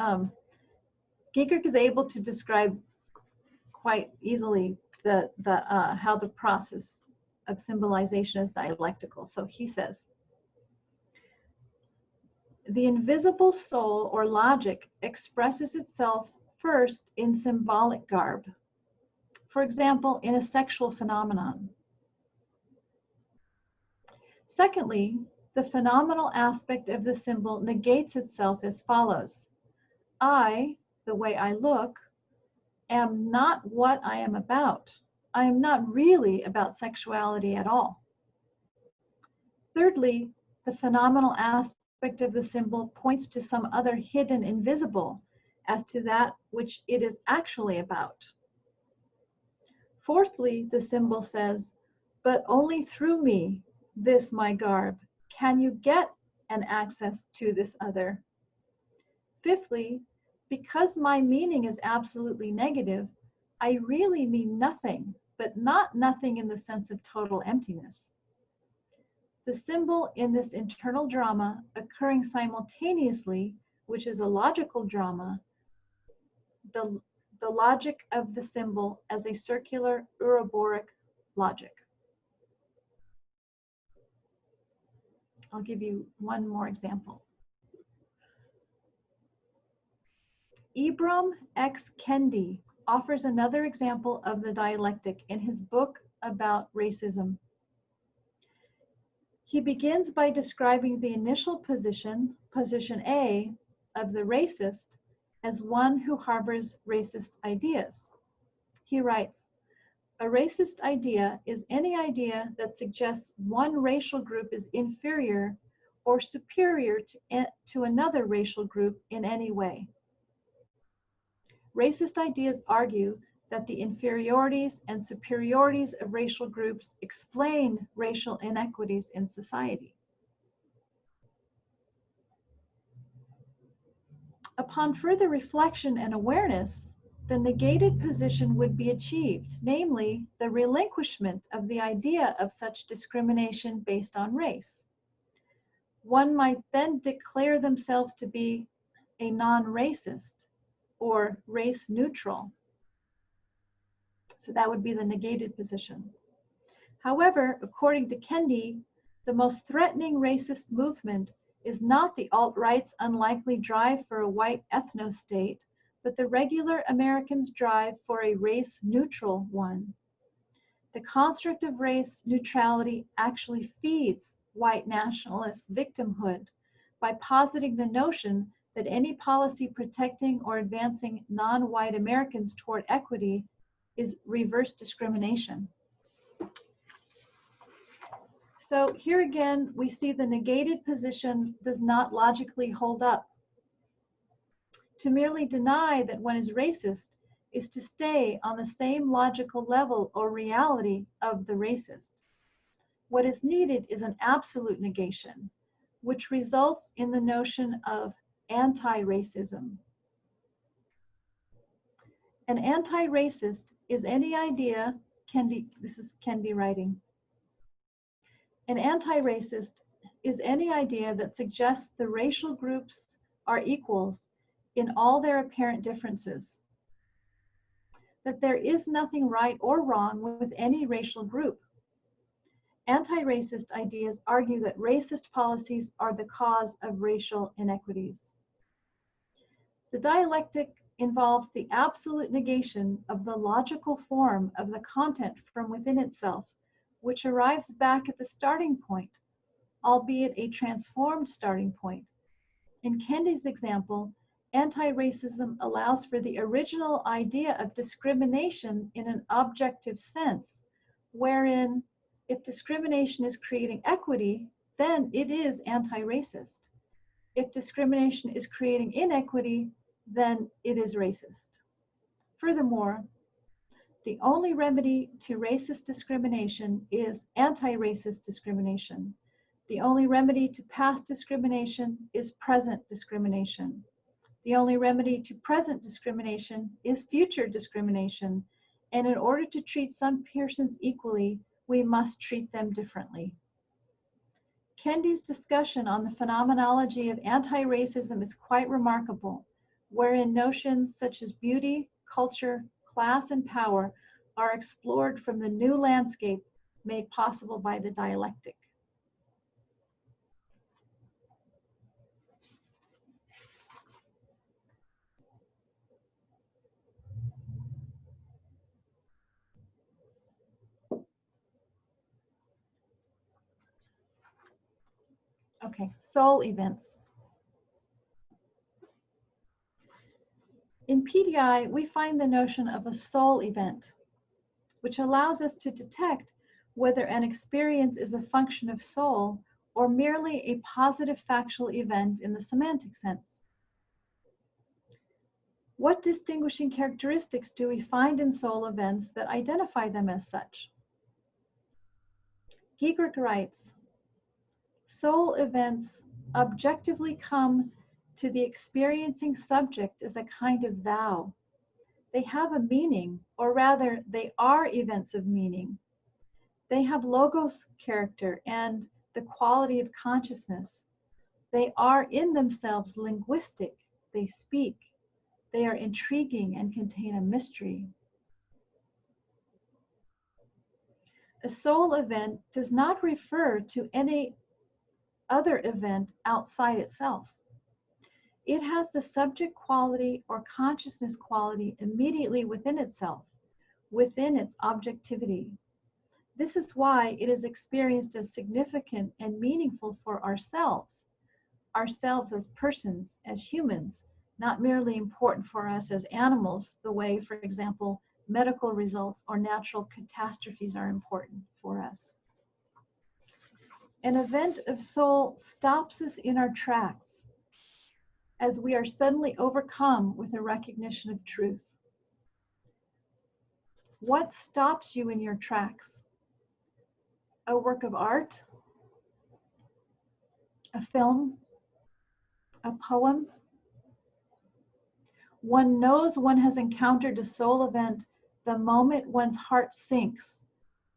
Giegerich is able to describe quite easily how the process of symbolization is dialectical. So he says, the invisible soul or logic expresses itself first in symbolic garb. For example, in a sexual phenomenon. Secondly, the phenomenal aspect of the symbol negates itself as follows. I, the way I look, am not what I am about. I am not really about sexuality at all. Thirdly, the phenomenal aspect of the symbol points to some other hidden invisible as to that which it is actually about. Fourthly, the symbol says, but only through me, this my garb, can you get an access to this other. Fifthly, because my meaning is absolutely negative, I really mean nothing, but not nothing in the sense of total emptiness. The symbol in this internal drama occurring simultaneously, which is a logical drama, the logic of the symbol as a circular Ouroboros logic. I'll give you one more example. Ibram X. Kendi offers another example of the dialectic in his book about racism. He begins by describing the initial position A, of the racist as one who harbors racist ideas. He writes, a racist idea is any idea that suggests one racial group is inferior or superior to another racial group in any way. Racist ideas argue that the inferiorities and superiorities of racial groups explain racial inequities in society. Upon further reflection and awareness, the negated position would be achieved, namely the relinquishment of the idea of such discrimination based on race. One might then declare themselves to be a non-racist or race neutral. So that would be the negated position. However, according to Kendi, the most threatening racist movement is not the alt-right's unlikely drive for a white ethno-state, but the regular Americans' drive for a race-neutral one. The construct of race neutrality actually feeds white nationalist victimhood by positing the notion that any policy protecting or advancing non-white Americans toward equity is reverse discrimination. So here again, we see the negated position does not logically hold up. To merely deny that one is racist is to stay on the same logical level or reality of the racist. What is needed is an absolute negation, which results in the notion of anti-racism. An anti-racist is any idea, this is Kendi writing. An anti-racist is any idea that suggests the racial groups are equals in all their apparent differences, that there is nothing right or wrong with any racial group. Anti-racist ideas argue that racist policies are the cause of racial inequities. The dialectic involves the absolute negation of the logical form of the content from within itself, which arrives back at the starting point, albeit a transformed starting point. In Kendi's example, anti-racism allows for the original idea of discrimination in an objective sense, wherein if discrimination is creating equity, then it is anti-racist. If discrimination is creating inequity, then it is racist. Furthermore, the only remedy to racist discrimination is anti-racist discrimination. The only remedy to past discrimination is present discrimination. The only remedy to present discrimination is future discrimination. And in order to treat some persons equally, we must treat them differently. Kendi's discussion on the phenomenology of anti-racism is quite remarkable, wherein notions such as beauty, culture, class, and power are explored from the new landscape made possible by the dialectic. Okay, soul events. In PDI, we find the notion of a soul event, which allows us to detect whether an experience is a function of soul or merely a positive factual event in the semantic sense. What distinguishing characteristics do we find in soul events that identify them as such? Giegerich writes, soul events objectively come to the experiencing subject as a kind of thou. They have a meaning, or rather, they are events of meaning. They have logos character and the quality of consciousness. They are in themselves linguistic. They speak. They are intriguing and contain a mystery. A soul event does not refer to any other event outside itself. It has the subject quality or consciousness quality immediately within itself, within its objectivity. This is why it is experienced as significant and meaningful for ourselves as persons, as humans, not merely important for us as animals, the way, for example, medical results or natural catastrophes are important for us. An event of soul stops us in our tracks as we are suddenly overcome with a recognition of truth. What stops you in your tracks? A work of art? A film? A poem? One knows one has encountered a soul event the moment one's heart sinks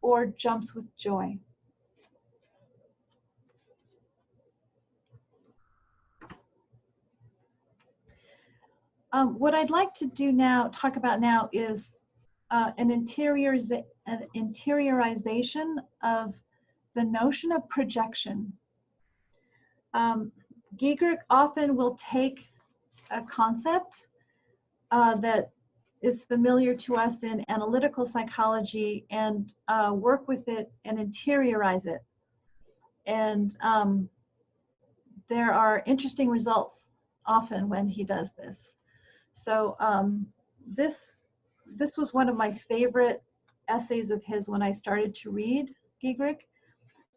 or jumps with joy. What I'd like to do now, talk about now, is an interiorization of the notion of projection. Giegerich often will take a concept that is familiar to us in analytical psychology and work with it and interiorize it. And there are interesting results often when he does this. So this was one of my favorite essays of his when I started to read Giegerich.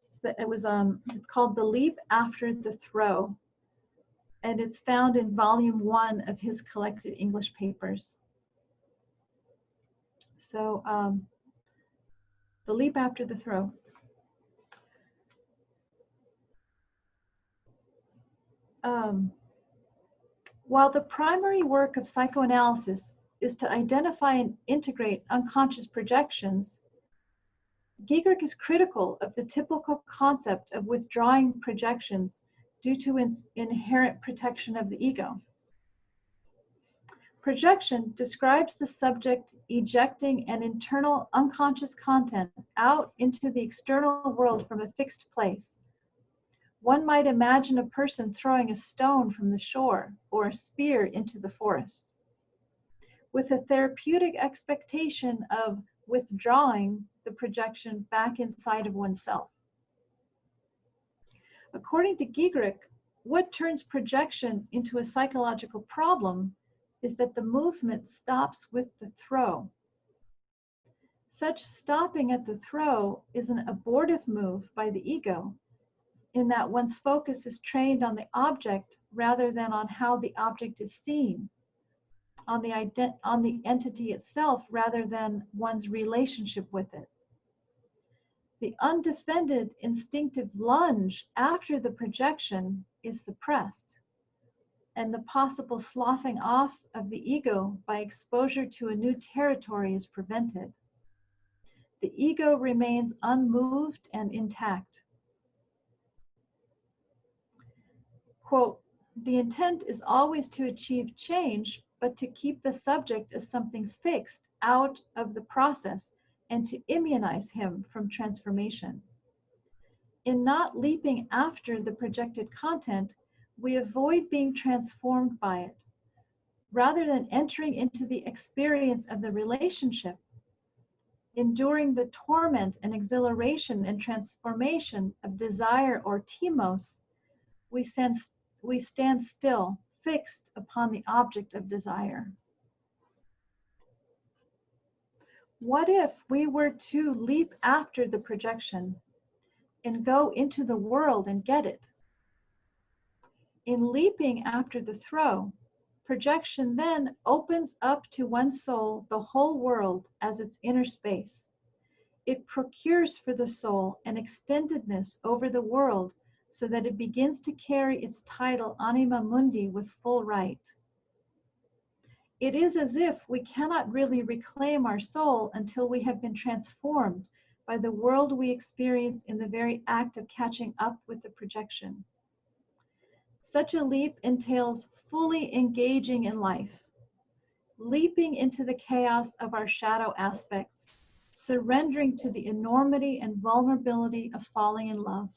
So it was it's called The Leap After the Throw, and it's found in volume 1 of his collected English papers. So The Leap After the Throw. While the primary work of psychoanalysis is to identify and integrate unconscious projections, Giegerich is critical of the typical concept of withdrawing projections due to its inherent protection of the ego. Projection describes the subject ejecting an internal unconscious content out into the external world from a fixed place. One might imagine a person throwing a stone from the shore or a spear into the forest, with a therapeutic expectation of withdrawing the projection back inside of oneself. According to Giegerich, what turns projection into a psychological problem is that the movement stops with the throw. Such stopping at the throw is an abortive move by the ego, in that one's focus is trained on the object rather than on how the object is seen, on the entity itself rather than one's relationship with it. The undefended instinctive lunge after the projection is suppressed, and the possible sloughing off of the ego by exposure to a new territory is prevented. The ego remains unmoved and intact. Quote, "The intent is always to achieve change, but to keep the subject as something fixed out of the process and to immunize him from transformation. In not leaping after the projected content, we avoid being transformed by it. Rather than entering into the experience of the relationship, enduring the torment and exhilaration and transformation of desire or timos, we stand still, fixed upon the object of desire." What if we were to leap after the projection and go into the world and get it? In leaping after the throw, projection then opens up to one's soul the whole world as its inner space. It procures for the soul an extendedness over the world so that it begins to carry its title anima mundi with full right. It is as if we cannot really reclaim our soul until we have been transformed by the world we experience in the very act of catching up with the projection. Such a leap entails fully engaging in life, leaping into the chaos of our shadow aspects, surrendering to the enormity and vulnerability of falling in love,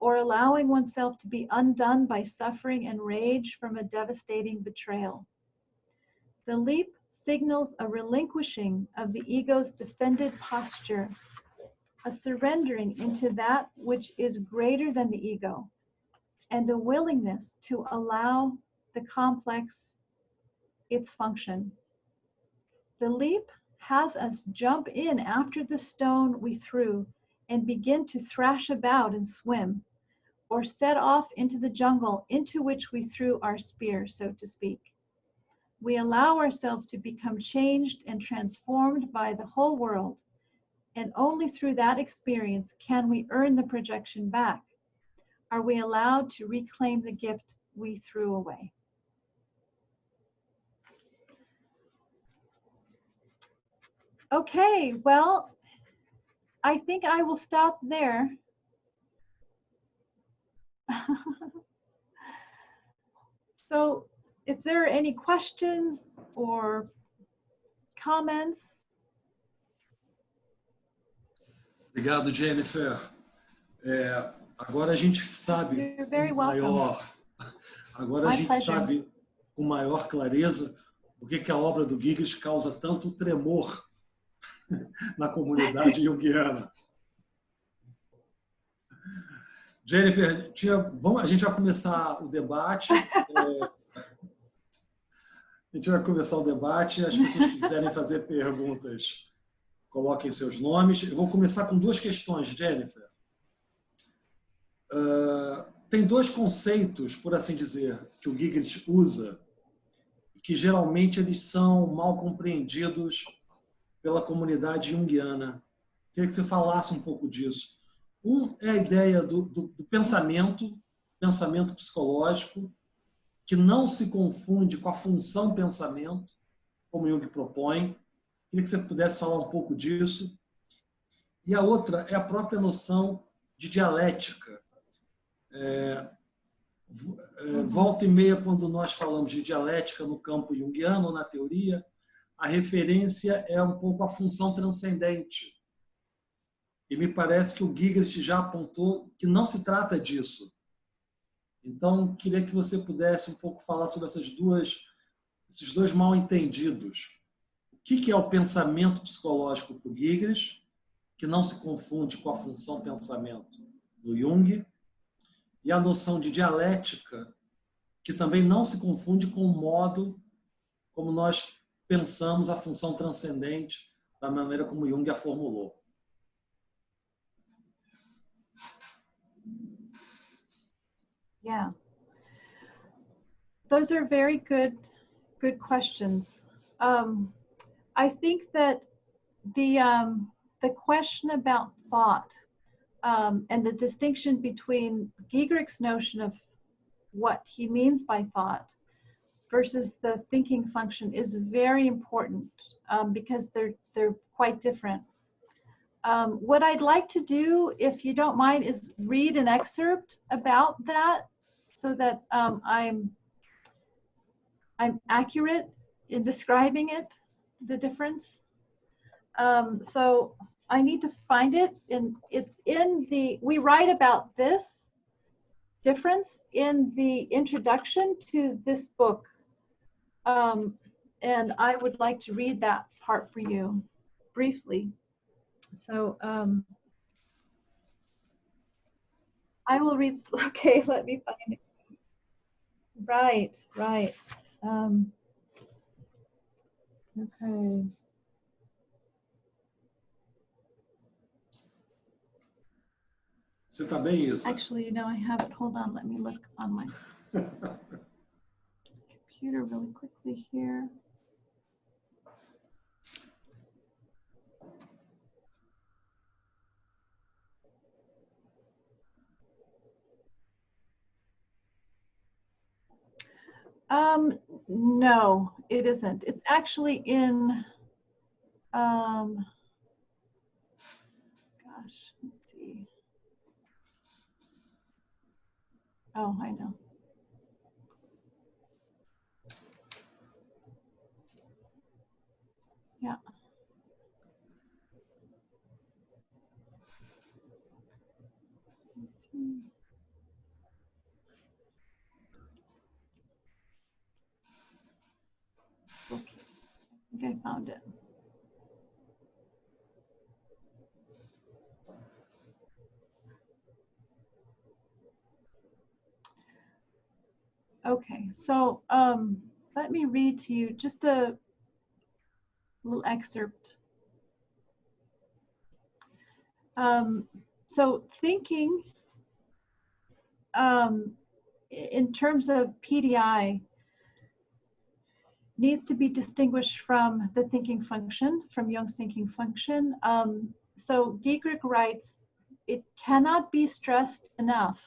or allowing oneself to be undone by suffering and rage from a devastating betrayal. The leap signals a relinquishing of the ego's defended posture, a surrendering into that which is greater than the ego, and a willingness to allow the complex its function. The leap has us jump in after the stone we threw and begin to thrash about and swim, or set off into the jungle into which we threw our spear, so to speak. We allow ourselves to become changed and transformed by the whole world, and only through that experience can we earn the projection back. Are we allowed to reclaim the gift we threw away? Okay, well, I think I will stop there. So if there are any questions or comments. Obrigado, Jennifer. Agora a gente sabe com maior clareza por que a obra do Giegerich causa tanto tremor na comunidade junguiana. Jennifer, a gente vai começar o debate. As pessoas que quiserem fazer perguntas, coloquem seus nomes. Eu vou começar com duas questões, Jennifer. Tem dois conceitos, por assim dizer, que o Giegerich usa, que geralmente eles são mal compreendidos pela comunidade junguiana. Queria que você falasse um pouco disso. Um é a ideia do pensamento psicológico, que não se confunde com a função pensamento, como Jung propõe. Queria que você pudesse falar um pouco disso. E a outra é a própria noção de dialética. Volta e meia, quando nós falamos de dialética no campo junguiano ou na teoria, a referência é um pouco a função transcendente. E me parece que o Giegerich já apontou que não se trata disso. Então, queria que você pudesse um pouco falar sobre esses dois mal-entendidos. O que é o pensamento psicológico para o Giegerich, que não se confunde com a função pensamento do Jung, e a noção de dialética, que também não se confunde com o modo como nós pensamos a função transcendente da maneira como Jung a formulou. Yeah. Those are very good questions. I think that the question about thought and the distinction between Giegerich's notion of what he means by thought versus the thinking function is very important because they're quite different. What I'd like to do, if you don't mind, is read an excerpt about that so that I'm accurate in describing it, the difference. So I need to find it, and it's in we write about this difference in the introduction to this book. And I would like to read that part for you briefly. So I will read, okay, let me find it. Right. Okay. Você está bem, Isa? Actually, you know, I have it. Hold on, let me look on my computer really quickly here. No, it isn't. It's actually in, gosh, let's see. Oh, I know. Yeah. Let's see. Okay, I think I found it. Okay, so let me read to you just a little excerpt. So thinking in terms of PDI needs to be distinguished from the thinking function, from Jung's thinking function. So Giegerich writes, it cannot be stressed enough.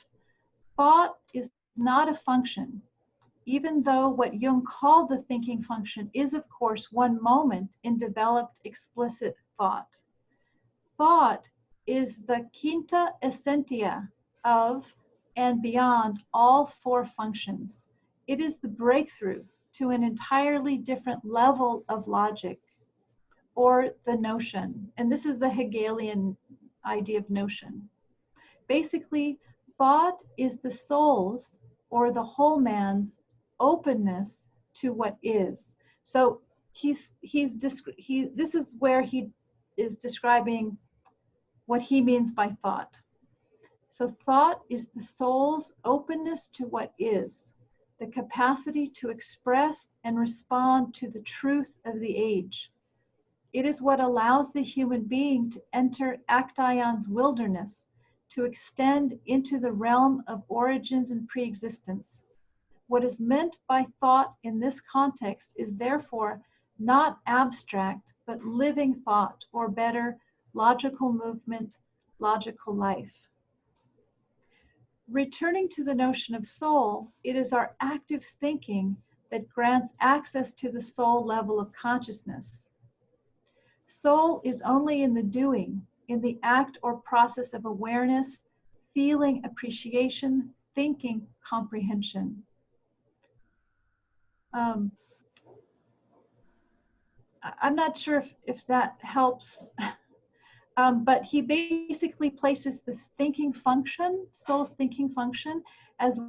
Thought is not a function, even though what Jung called the thinking function is, of course, one moment in developed explicit thought. Thought is the quinta essentia of and beyond all four functions. It is the breakthrough to an entirely different level of logic, or the notion. And this is the Hegelian idea of notion. Basically, thought is the soul's, or the whole man's, openness to what is. So this is where he is describing what he means by thought. So thought is the soul's openness to what is, the capacity to express and respond to the truth of the age. It is what allows the human being to enter Actaeon's wilderness, to extend into the realm of origins and preexistence. What is meant by thought in this context is therefore not abstract, but living thought, or better, logical movement, logical life. Returning to the notion of soul, it is our active thinking that grants access to the soul level of consciousness. Soul is only in the doing, in the act or process of awareness, feeling, appreciation, thinking comprehension. I'm not sure if that helps, but he basically places the thinking function, soul's thinking function, as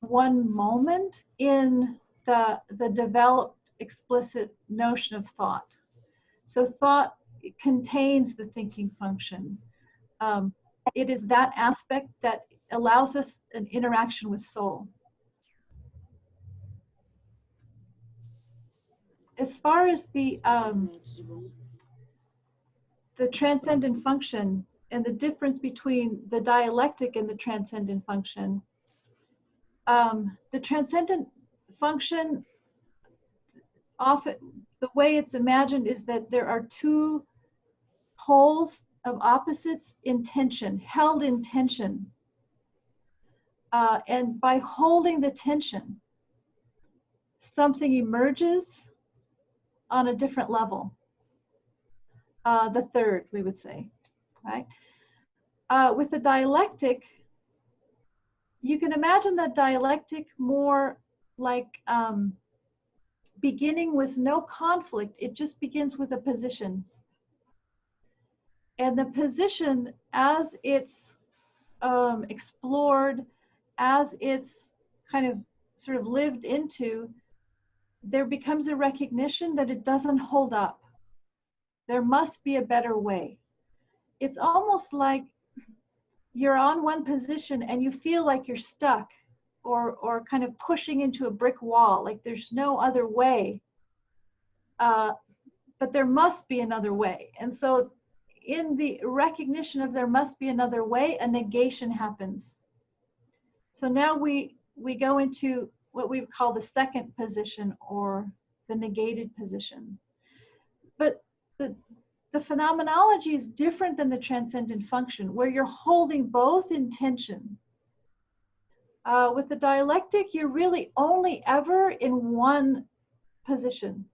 one moment in the developed explicit notion of thought. So thought contains the thinking function. It is that aspect that allows us an interaction with soul. As far as the transcendent function and the difference between the dialectic and the transcendent function, the transcendent function, often the way it's imagined is that there are two poles of opposites in tension, held in tension. And by holding the tension, something emerges on a different level. The third, we would say, right? With the dialectic, you can imagine that dialectic more like beginning with no conflict. It just begins with a position. And the position, as it's explored, as it's kind of sort of lived into, there becomes a recognition that it doesn't hold up. There must be a better way. It's almost like you're on one position and you feel like you're stuck or kind of pushing into a brick wall, like there's no other way. But there must be another way. And so in the recognition of there must be another way, a negation happens. So now we go into what we call the second position, or the negated position. But the phenomenology is different than the transcendent function, where you're holding both in tension. With the dialectic, you're really only ever in one position.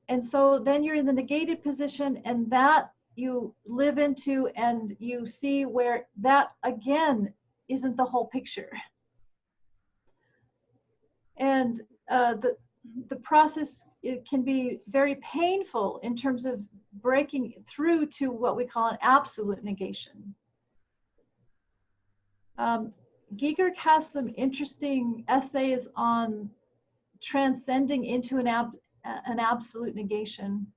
And so then you're in the negated position, and that you live into, and you see where that again isn't the whole picture. And the process, it can be very painful in terms of breaking through to what we call an absolute negation. Giegerich has some interesting essays on transcending into an absolute negation.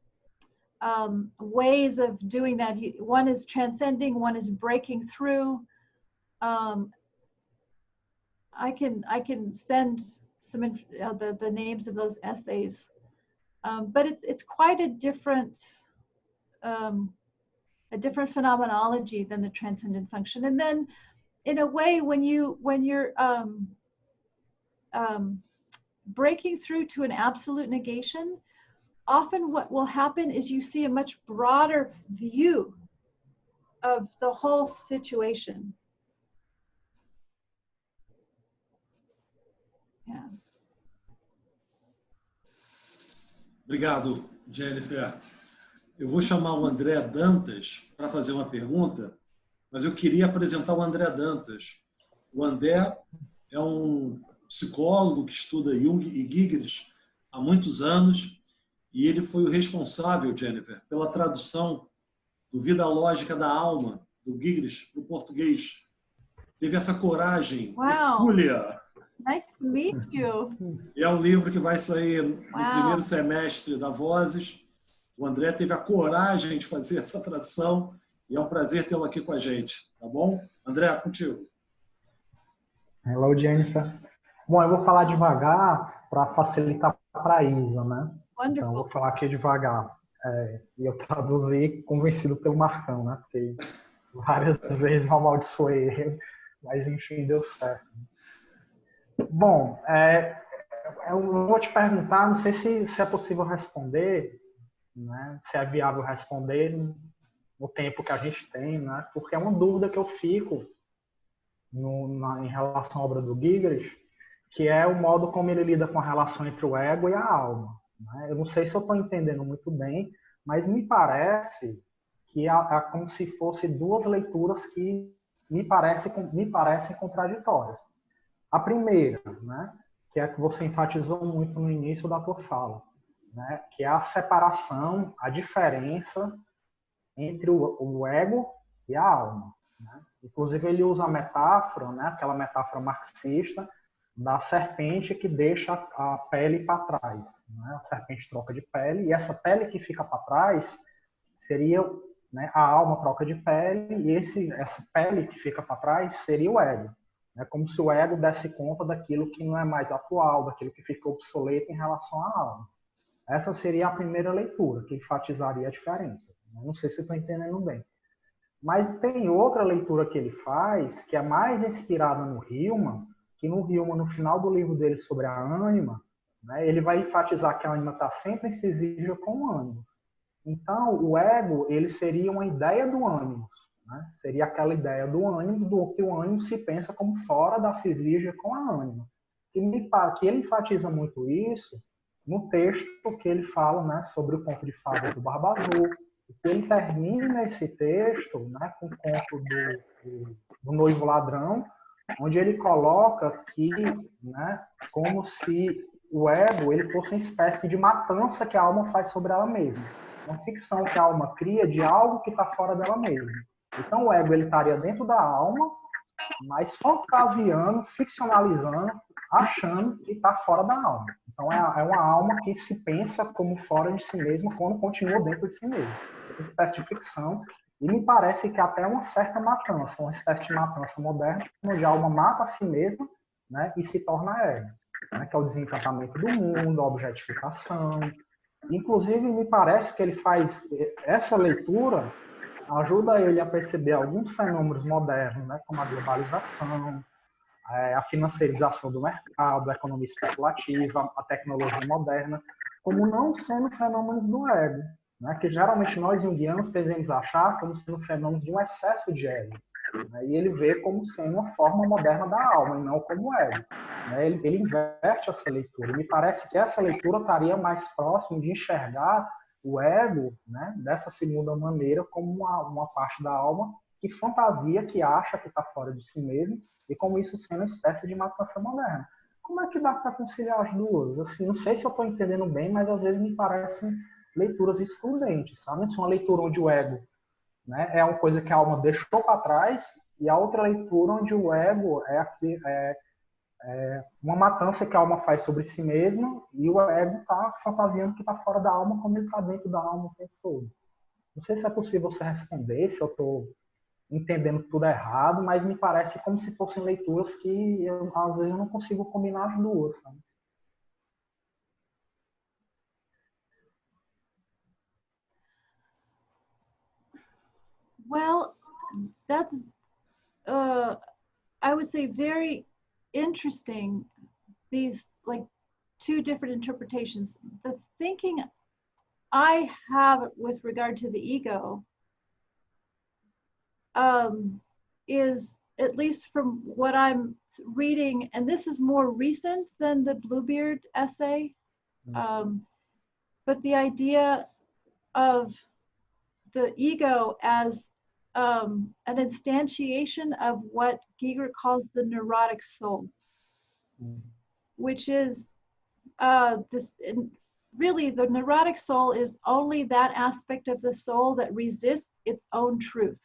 Ways of doing that. One is transcending, one is breaking through. I can send some the names of those essays, but it's quite a different phenomenology than the transcendent function. And then, in a way, when you're breaking through to an absolute negation, often what will happen is you see a much broader view of the whole situation. Yeah. Obrigado, Jennifer. Eu vou chamar o André Dantas para fazer uma pergunta, mas eu queria apresentar o André Dantas. O André é um psicólogo que estuda Jung e Giegerich há muitos anos, e ele foi o responsável, Jennifer, pela tradução do Vida Lógica da Alma, do Giegerich, para o português. Teve essa coragem, hercúlea. Nice to meet you. E é um livro que vai sair no primeiro semestre da Vozes. O André teve a coragem de fazer essa tradução e é um prazer tê-lo aqui com a gente, tá bom? André, contigo. Hello, Jennifer. Bom, eu vou falar devagar para facilitar para a Isa, né? Wonderful. Então, eu vou falar aqui devagar. E eu traduzi convencido pelo Marcão, né? Porque várias vezes eu amaldiçoei ele, mas enfim, deu certo. Bom, eu vou te perguntar, não sei se é possível responder, né? Se é viável responder no tempo que a gente tem, né? Porque é uma dúvida que eu fico em relação à obra do Giegerich, que é o modo como ele lida com a relação entre o ego e a alma, né? Eu não sei se eu estou entendendo muito bem, mas me parece que é como se fossem duas leituras que me parecem contraditórias. A primeira, né, que é a que você enfatizou muito no início da tua fala, né, que é a separação, a diferença entre o ego e a alma. Né? Inclusive, ele usa a metáfora, né, aquela metáfora marxista, da serpente que deixa a pele para trás. Né? A serpente troca de pele, e essa pele que fica para trás seria, né, a alma troca de pele, e essa pele que fica para trás seria o ego. É como se o ego desse conta daquilo que não é mais atual, daquilo que ficou obsoleto em relação à alma. Essa seria a primeira leitura, que enfatizaria a diferença. Não sei se estou entendendo bem. Mas tem outra leitura que ele faz, que é mais inspirada no Hillman, que no Hillman, no final do livro dele sobre a ânima, né, ele vai enfatizar que a ânima está sempre incisível com o ânimo. Então, o ego, ele seria uma ideia do ânimo, né? Seria aquela ideia do ânimo, do que o ânimo se pensa como fora da cisígia com a ânima. Que ele enfatiza muito isso no texto que ele fala, né, sobre o conto de fadas do Barba Azul. Ele termina esse texto, né, com o conto do noivo ladrão, onde ele coloca que, né, como se o ego ele fosse uma espécie de matança que a alma faz sobre ela mesma. Uma ficção que a alma cria de algo que está fora dela mesma. Então o ego ele estaria dentro da alma, mas fantasiando, ficcionalizando, achando que está fora da alma. Então é uma alma que se pensa como fora de si mesma quando continua dentro de si mesma. É uma espécie de ficção. E me parece que até uma certa matança, uma espécie de matança moderna, onde a alma mata a si mesma, né, e se torna ego, né, que é o desencantamento do mundo, a objetificação. Inclusive, me parece que ele faz essa leitura, ajuda ele a perceber alguns fenômenos modernos, né, como a globalização, a financiarização do mercado, a economia especulativa, a tecnologia moderna, como não sendo fenômenos do ego, né, que geralmente nós jungianos tendemos a achar como sendo fenômenos de um excesso de ego. Né, e ele vê como sendo uma forma moderna da alma, e não como ego. Né, ele inverte essa leitura. E me parece que essa leitura estaria mais próximo de enxergar o ego, né, dessa segunda maneira como uma parte da alma que fantasia, que acha que está fora de si mesmo, e como isso sendo uma espécie de matança moderna. Como é que dá para conciliar as duas? Assim, não sei se eu estou entendendo bem, mas às vezes me parecem leituras excludentes, sabe? Isso é uma leitura onde o ego, né, é uma coisa que a alma deixou para trás, e a outra leitura onde o ego é uma matança que a alma faz sobre si mesma, e o ego está fantasiando que está fora da alma, como ele está dentro da alma o tempo todo. Não sei se é possível você responder, se eu estou entendendo tudo errado, mas me parece como se fossem leituras que às vezes eu não consigo combinar as duas, sabe? Well, that's, I would say, very interesting, these like two different interpretations. The thinking I have with regard to the ego is, at least from what I'm reading, and this is more recent than the Bluebeard essay, but the idea of the ego as an instantiation of what Giegerich calls the neurotic soul, which is really the neurotic soul is only that aspect of the soul that resists its own truth.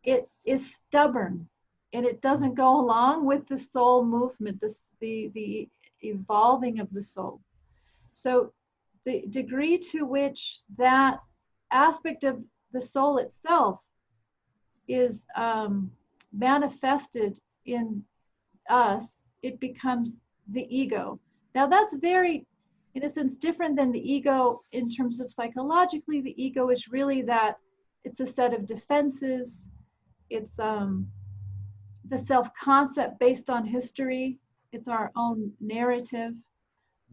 It is stubborn, and it doesn't go along with the soul movement, the evolving of the soul. So the degree to which that aspect of the soul itself is manifested in us, it becomes the ego. Now that's very, in a sense, different than the ego in terms of psychologically. The ego is really that it's a set of defenses. It's the self-concept based on history. It's our own narrative.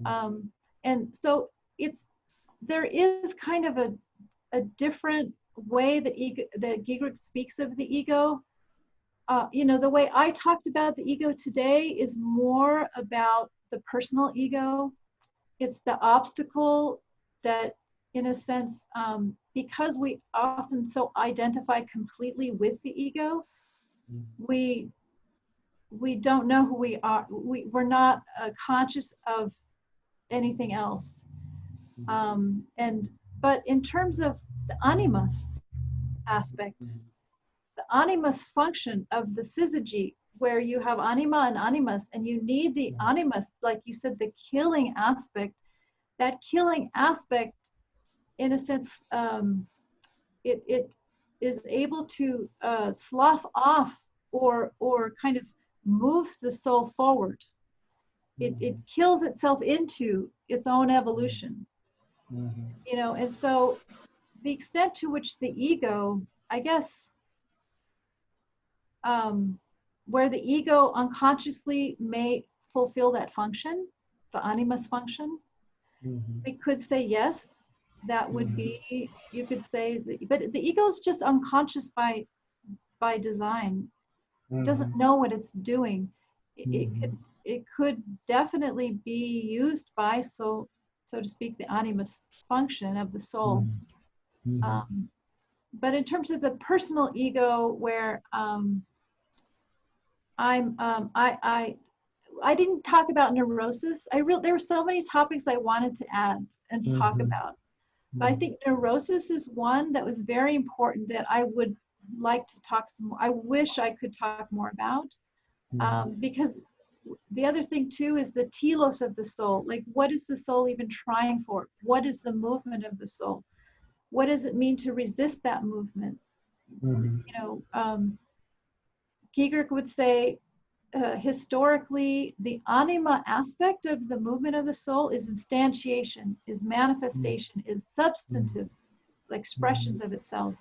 And so there is kind of a different way that Giegerich speaks of the ego. The way I talked about the ego today is more about the personal ego. It's the obstacle that in a sense, because we often so identify completely with the ego, we don't know who we are. We're not conscious of anything else. But in terms of the animus aspect, the animus function of the syzygy, where you have anima and animus, and you need the animus, like you said, the killing aspect. That killing aspect, in a sense, it is able to slough off or kind of move the soul forward. It kills itself into its own evolution. You know, and so the extent to which the ego, I guess, where the ego unconsciously may fulfill that function, the animus function, we could say yes, that would be, you could say, but the ego is just unconscious by design. It doesn't know what it's doing. It could definitely be used by, so to speak, the animus function of the soul. But in terms of the personal ego, where I didn't talk about neurosis. There were so many topics I wanted to add and talk about. But I think neurosis is one that was very important that I would like to talk some more. I wish I could talk more about. Because the other thing too is the telos of the soul. Like, what is the soul even trying for? What is the movement of the soul? What does it mean to resist that movement? You know, Giegerich would say, historically, the anima aspect of the movement of the soul is instantiation, is manifestation, is substantive expressions of itself.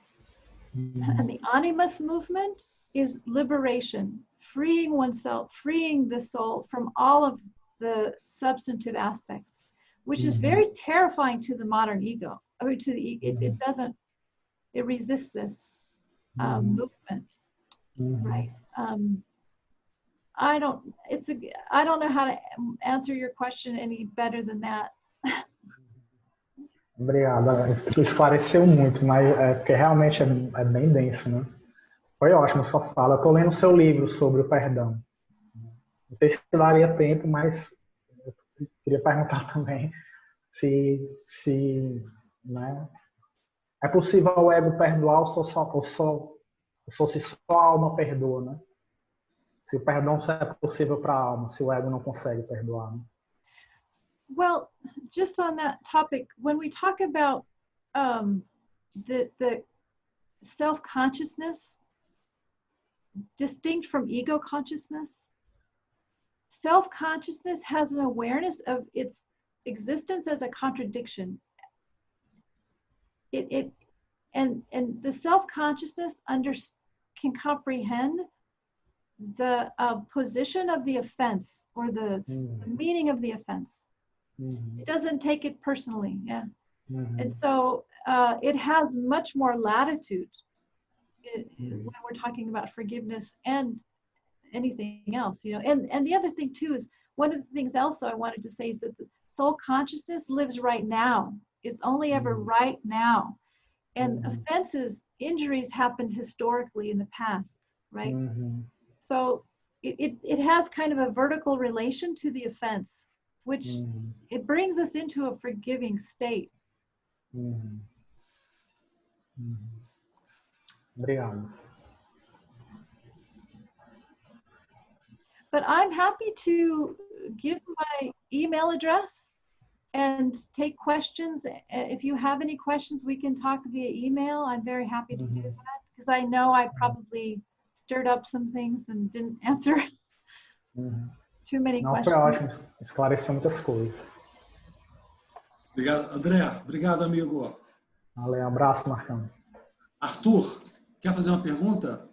And the animus movement is liberation, freeing oneself, freeing the soul from all of the substantive aspects, which is very terrifying to the modern ego. I mean, to the it resists this movement, right? I don't know how to answer your question any better than that. Obrigada, esclareceu muito, mas porque realmente é bem denso, né? Foi ótimo sua fala. Eu tô lendo o seu livro sobre o perdão. Não sei se daria tempo, mas eu queria perguntar também se né, é possível o ego perdoar ou se só a alma perdoa, né? Se o perdão só é possível para a alma, se o ego não consegue perdoar, né? Well, just on that topic, when we talk about the self-consciousness distinct from ego consciousness, self-consciousness has an awareness of its existence as a contradiction. And the self-consciousness can comprehend the position of the offense, or the meaning of the offense. It doesn't take it personally, yeah. And so it has much more latitude when we're talking about forgiveness and anything else, you know. And the other thing too is, one of the things also I wanted to say is that the soul consciousness lives right now. It's only ever right now. And offenses, injuries happened historically in the past, right? So it has kind of a vertical relation to the offense, which it brings us into a forgiving state. Obrigado. But I'm happy to give my email address and take questions. If you have any questions, we can talk via email. I'm very happy to do that, because I know I probably stirred up some things and didn't answer too many questions. Foi ótimo, esclareceu muitas coisas. Obrigado, André. Obrigado, amigo. Valeu, abraço, Marcão. Arthur, quer fazer uma pergunta?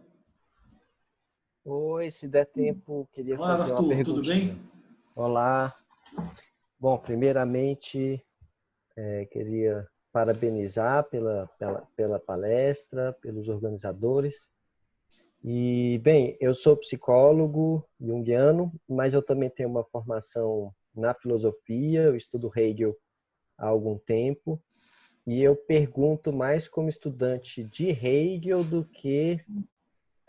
Oi, se der tempo, queria Olá, fazer Arthur, uma perguntinha. tudo bem? Olá. Bom, primeiramente, queria parabenizar pela palestra, pelos organizadores. E, bem, eu sou psicólogo junguiano, mas eu também tenho uma formação na filosofia, eu estudo Hegel há algum tempo. E eu pergunto mais como estudante de Hegel do que,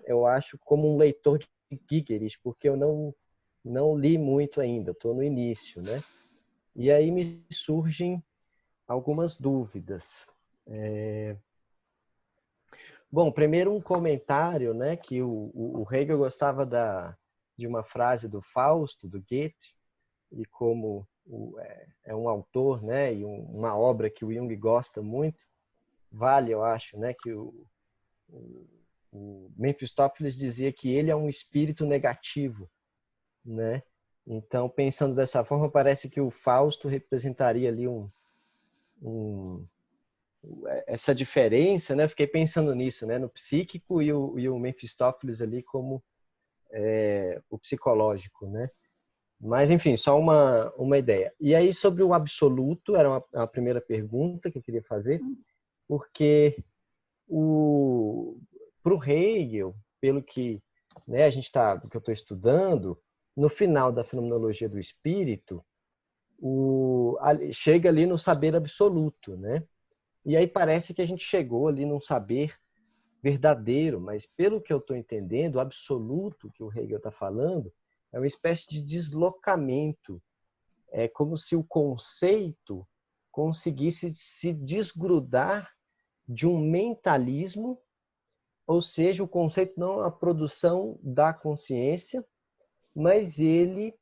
eu acho, como um leitor de Giegerich, porque eu não li muito ainda, estou no início, né? E aí me surgem algumas dúvidas. Bom, primeiro um comentário, né, que o Hegel gostava de uma frase do Fausto, do Goethe, e como é um autor, né, e uma obra que o Jung gosta muito, vale, eu acho, né, que o Mephistófeles dizia que ele é um espírito negativo, né? Então, pensando dessa forma, parece que o Fausto representaria ali essa diferença, né? Fiquei pensando nisso, né? No psíquico e o Mephistófeles ali como o psicológico, né? Mas, enfim, só uma ideia. E aí, sobre o absoluto, era uma primeira pergunta que eu queria fazer, porque para o Hegel, pelo que, né, do que eu estou estudando, no final da fenomenologia do espírito, chega ali no saber absoluto, né? E aí parece que a gente chegou ali num saber verdadeiro, mas pelo que eu estou entendendo, o absoluto que o Hegel está falando é uma espécie de deslocamento. É como se o conceito conseguisse se desgrudar de um mentalismo, ou seja, o conceito não é a produção da consciência, mas ele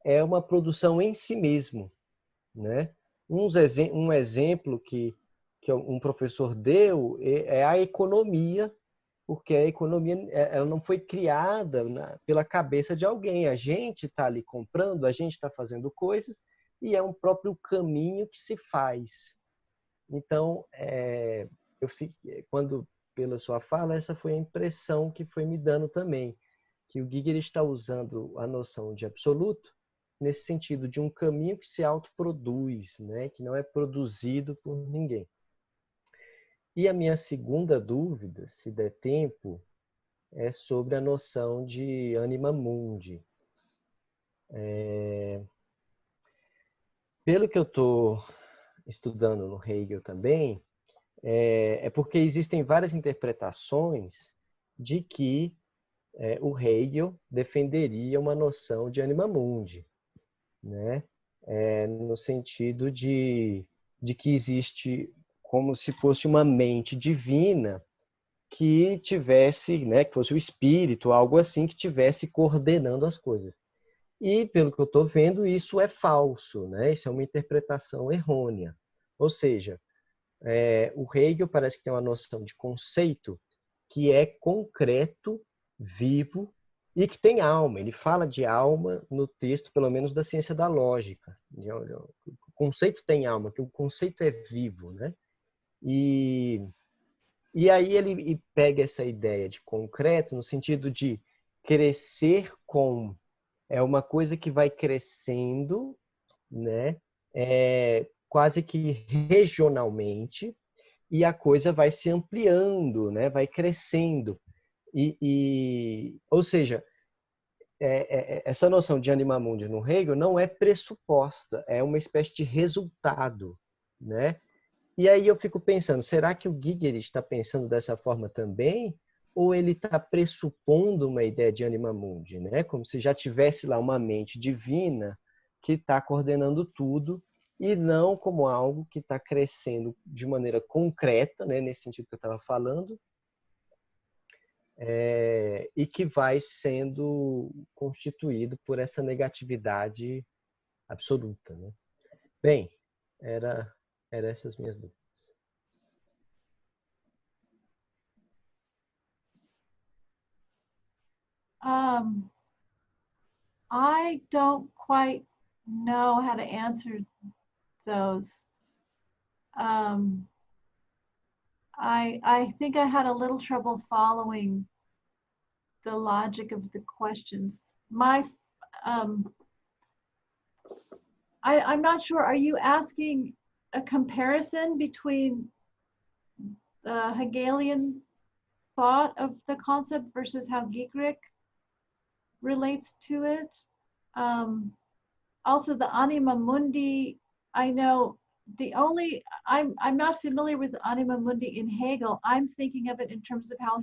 é uma produção em si mesmo, né? Um exemplo que um professor deu é a economia, porque a economia ela não foi criada pela cabeça de alguém. A gente está ali comprando, a gente está fazendo coisas, e é um próprio caminho que se faz. Então, quando, pela sua fala, essa foi a impressão que foi me dando também, que o Giegerich está usando a noção de absoluto nesse sentido de um caminho que se autoproduz, né? Que não é produzido por ninguém. E a minha segunda dúvida, se der tempo, é sobre a noção de anima mundi. Pelo que eu estou estudando no Hegel também, é porque existem várias interpretações de que o Hegel defenderia uma noção de anima mundi, né? No sentido de que existe como se fosse uma mente divina que tivesse, né, que fosse o espírito, algo assim, que tivesse coordenando as coisas. E, pelo que eu estou vendo, isso é falso, né? Isso é uma interpretação errônea. Ou seja, o Hegel parece que tem uma noção de conceito que é concreto, vivo e que tem alma. Ele fala de alma no texto, pelo menos da ciência da lógica. O conceito tem alma, que o conceito é vivo, né? E aí ele pega essa ideia de concreto no sentido de crescer com uma coisa que vai crescendo, né? Quase que regionalmente, e a coisa vai se ampliando, né? Vai crescendo. Ou seja, essa noção de anima mundi no Hegel não é pressuposta, é uma espécie de resultado, né? E aí eu fico pensando, será que o Giegerich está pensando dessa forma também? Ou ele está pressupondo uma ideia de anima mundi, né? Como se já tivesse lá uma mente divina que está coordenando tudo e não como algo que está crescendo de maneira concreta, né? Nesse sentido que eu estava falando, e que vai sendo constituído por essa negatividade absoluta, né? Bem, eram essas minhas dúvidas. I don't quite know how to answer those. I think I had a little trouble following the logic of the questions. I'm not sure. Are you asking a comparison between the Hegelian thought of the concept versus how Giegerich relates to it? Also, the anima mundi, I know I'm not familiar with anima mundi in Hegel. I'm thinking of it in terms of how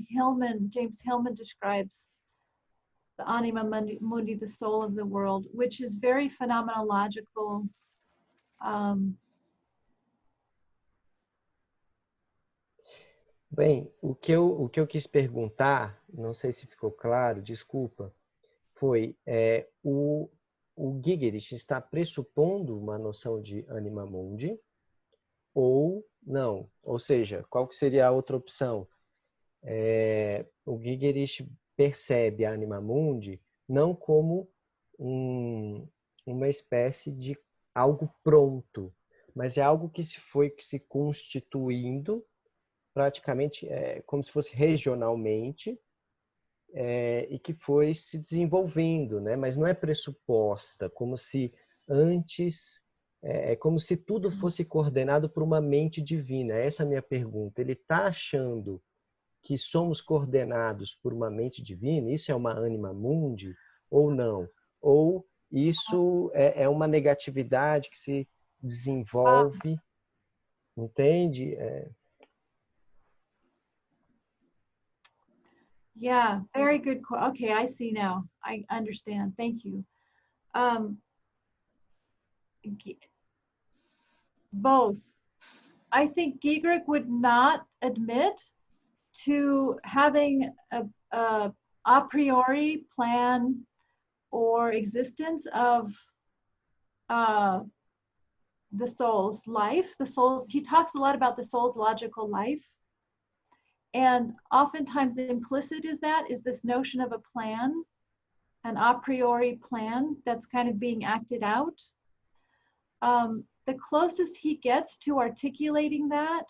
James Hillman describes the anima mundi, the soul of the world, which is very phenomenological. Bem, o que eu quis perguntar, não sei se ficou claro, desculpa, foi o Giegerich está pressupondo uma noção de anima mundi ou não? Ou seja, qual que seria a outra opção? O Giegerich percebe a anima mundi não como uma espécie de algo pronto, mas é algo que se constituindo praticamente como se fosse regionalmente e que foi se desenvolvendo, né? Mas não é pressuposta, como se antes, como se tudo fosse coordenado por uma mente divina. Essa é a minha pergunta. Ele está achando que somos coordenados por uma mente divina? Isso é uma anima mundi ou não? Ou isso é uma negatividade que se desenvolve, entende? Yeah, very good. Okay, I see now. I understand. Thank you. Both. I think Giegerich would not admit to having a priori plan or existence of the soul's life. He talks a lot about the soul's logical life. And oftentimes implicit is this notion of a plan, an a priori plan that's kind of being acted out. The closest he gets to articulating that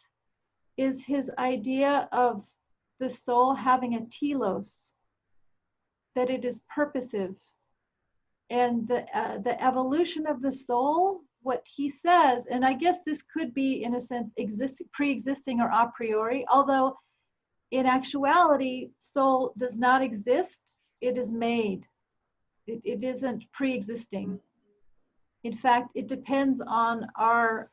is his idea of the soul having a telos, that it is purposive. And the evolution of the soul, what he says, and I guess this could be in a sense pre-existing or a priori, although in actuality, soul does not exist, it is made. It isn't pre-existing. In fact, it depends on our,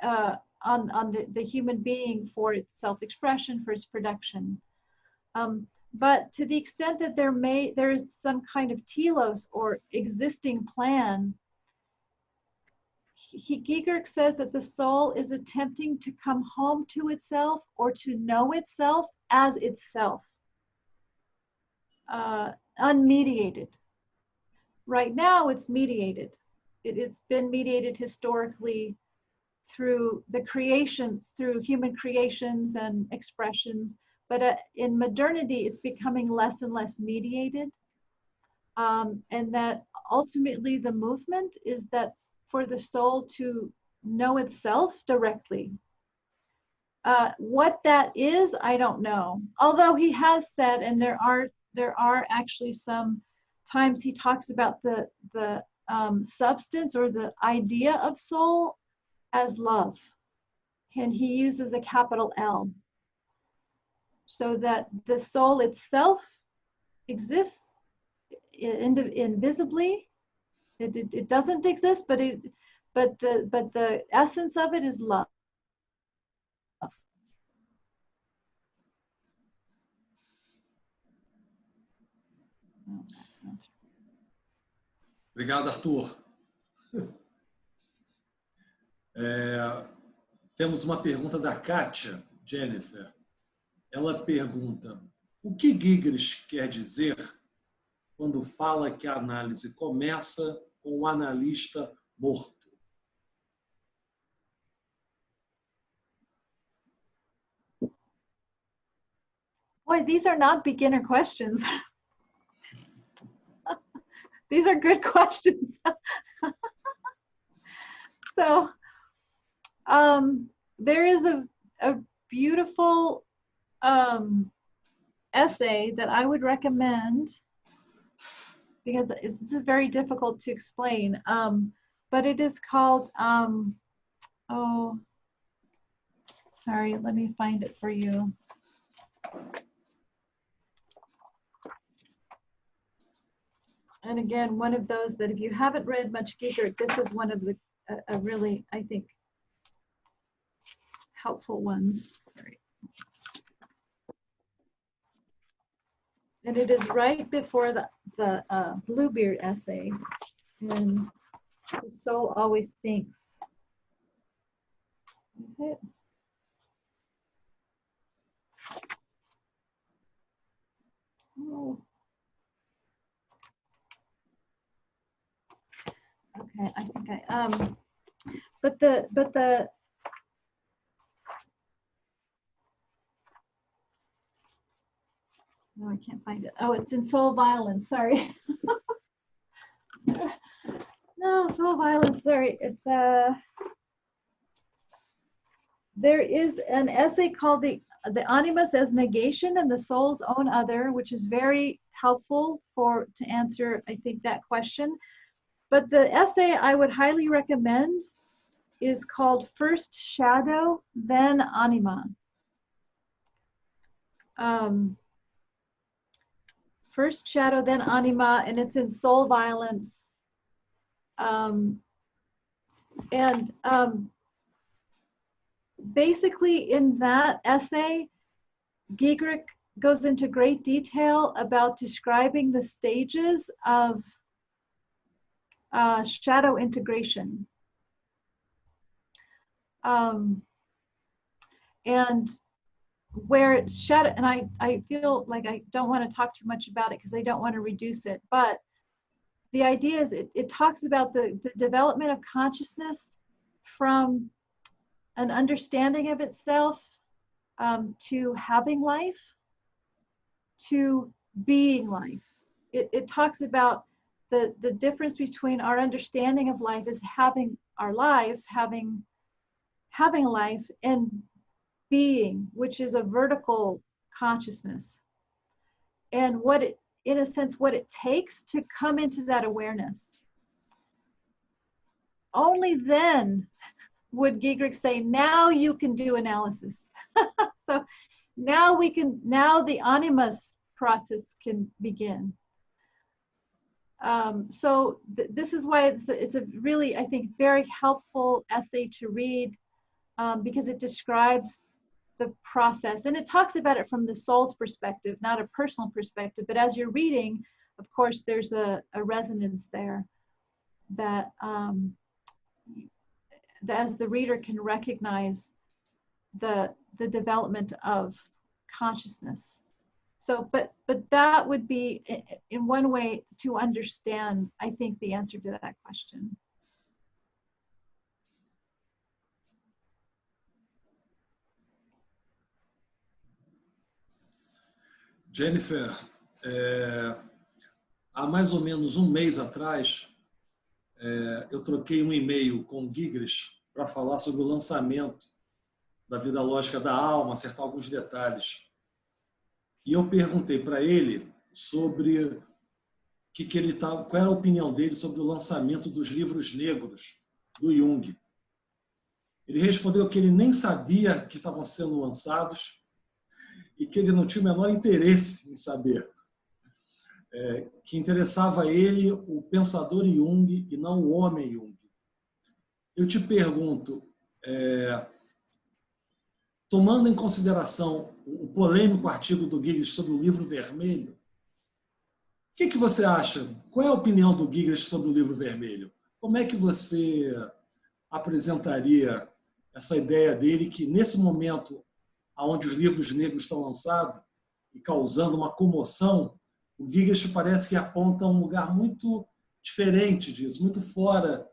on the human being for its self-expression, for its production. But to the extent that there is some kind of telos or existing plan, Giegerich says that the soul is attempting to come home to itself or to know itself as itself, unmediated. Right now it's mediated. It's been mediated historically through the creations, through human creations and expressions, but in modernity it's becoming less and less mediated. And that ultimately the movement is that for the soul to know itself directly. What that is, I don't know. Although he has said, and there are actually some times he talks about the substance or the idea of soul as love, and he uses a capital L, so that the soul itself exists invisibly. It doesn't exist, but the essence of it is love. Obrigado, Arthur. Temos uma pergunta da Kátia Jennifer. Ela pergunta: o que Giegerich quer dizer quando fala que a análise começa com o analista morto? Boy, these are not beginner questions. These are good questions. So there is a beautiful essay that I would recommend, because it's very difficult to explain, but it is called, oh, sorry, let me find it for you. And again, one of those that if you haven't read much Giegerich, this is one of the really, I think, helpful ones. Sorry. And it is right before the Bluebeard essay. And the soul always thinks. Is it? Oh. Okay, I think but the no, I can't find it. Oh, it's in Soul Violence, sorry. No, Soul Violence, sorry. It's there is an essay called the Animus as Negation and the Soul's Own Other, which is very helpful to answer, I think, that question. But the essay I would highly recommend is called First Shadow, Then Anima. First Shadow, Then Anima, and it's in Soul Violence. Basically in that essay, Giegerich goes into great detail about describing the stages of shadow integration. And where shadow, and I feel like I don't want to talk too much about it because I don't want to reduce it, but the idea is it talks about the development of consciousness from an understanding of itself to having life, to being life. It talks about the difference between our understanding of life as having our life, having life, and being, which is a vertical consciousness. And what it, in a sense, what it takes to come into that awareness. Only then would Giegerich say, now you can do analysis. So now the animus process can begin. So this is why it's a really, I think, very helpful essay to read because it describes the process, and it talks about it from the soul's perspective, not a personal perspective. But as you're reading, of course, there's a resonance there that as the reader can recognize the development of consciousness. So, but that would be in one way to understand, I think, the answer to that question. Jennifer, há mais ou menos um mês atrás, eu troquei um e-mail com o Giegerich para falar sobre o lançamento da Vida Lógica da Alma, acertar alguns detalhes. E eu perguntei para ele sobre qual era a opinião dele sobre o lançamento dos livros negros do Jung. Ele respondeu que ele nem sabia que estavam sendo lançados e que ele não tinha o menor interesse em saber. Que interessava a ele o pensador Jung e não o homem Jung. Eu te pergunto, tomando em consideração o polêmico artigo do Giegerich sobre o livro vermelho, o que você acha? Qual é a opinião do Giegerich sobre o livro vermelho? Como é que você apresentaria essa ideia dele que, nesse momento onde os livros negros estão lançados e causando uma comoção, o Giegerich parece que aponta um lugar muito diferente disso, muito fora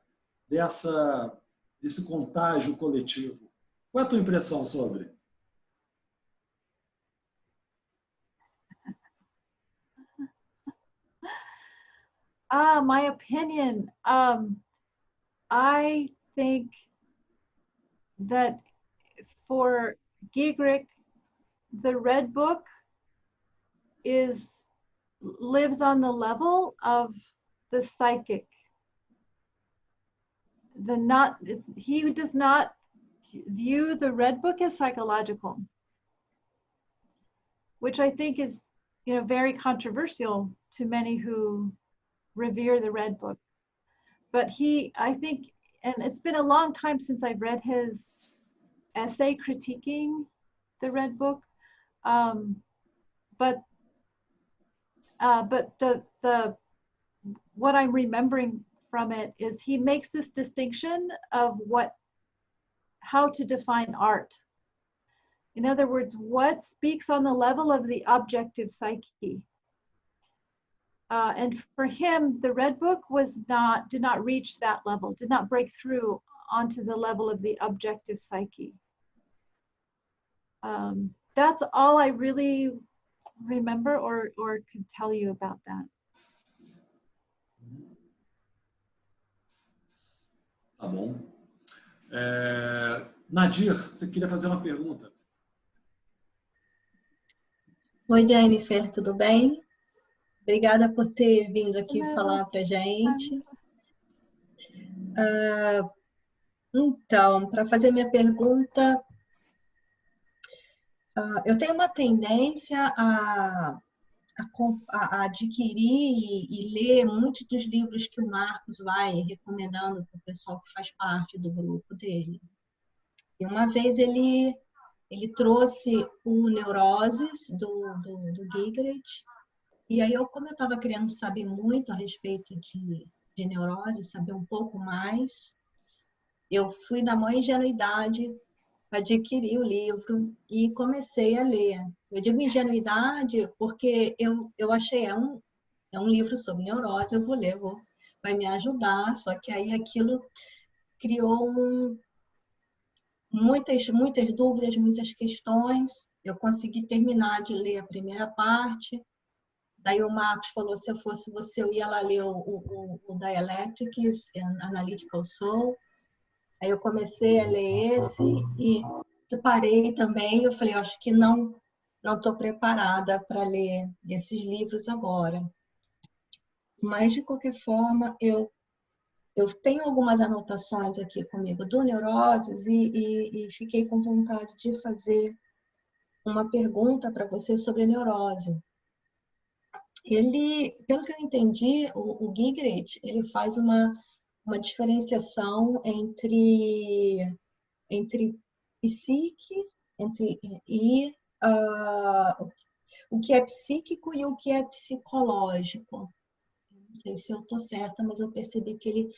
desse contágio coletivo. Qual é a tua impressão sobre? My opinion. I think that for Giegerich, the Red Book lives on the level of the psychic. He does not view the Red Book as psychological, which I think is, very controversial to many who revere the Red Book. But I think, and it's been a long time since I've read his essay critiquing the Red Book, but what I'm remembering from it is he makes this distinction of how to define art. In other words, what speaks on the level of the objective psyche. And for him, the Red Book did not reach that level, did not break through onto the level of the objective psyche. That's all I really remember or could tell you about that. Tá bom. Nadir, você queria fazer uma pergunta? Oi, Jennifer, tudo bem? Obrigada por ter vindo aqui falar para a gente. Então, para fazer minha pergunta, eu tenho uma tendência a adquirir e ler muitos dos livros que o Marcos vai recomendando para o pessoal que faz parte do grupo dele. E uma vez ele trouxe o Neuroses, do Giegerich, e aí como eu estava querendo saber muito a respeito de neurose, saber um pouco mais, eu fui na maior ingenuidade, adquiri o livro e comecei a ler. Eu digo ingenuidade porque eu achei é um livro sobre neurose, eu vou ler, vai me ajudar, só que aí aquilo criou muitas dúvidas, muitas questões. Eu consegui terminar de ler a primeira parte, daí o Marcos falou, se eu fosse você, eu ia lá ler o Dialectics and Analytical Soul. Aí eu comecei a ler esse e parei também. Eu falei, acho que não estou preparada para ler esses livros agora. Mas, de qualquer forma, eu tenho algumas anotações aqui comigo do Neuroses e fiquei com vontade de fazer uma pergunta para você sobre a neurose. Ele, pelo que eu entendi, o Giegerich, ele faz uma diferenciação entre psique e o que é psíquico e o que é psicológico. Não sei se eu estou certa, mas eu percebi que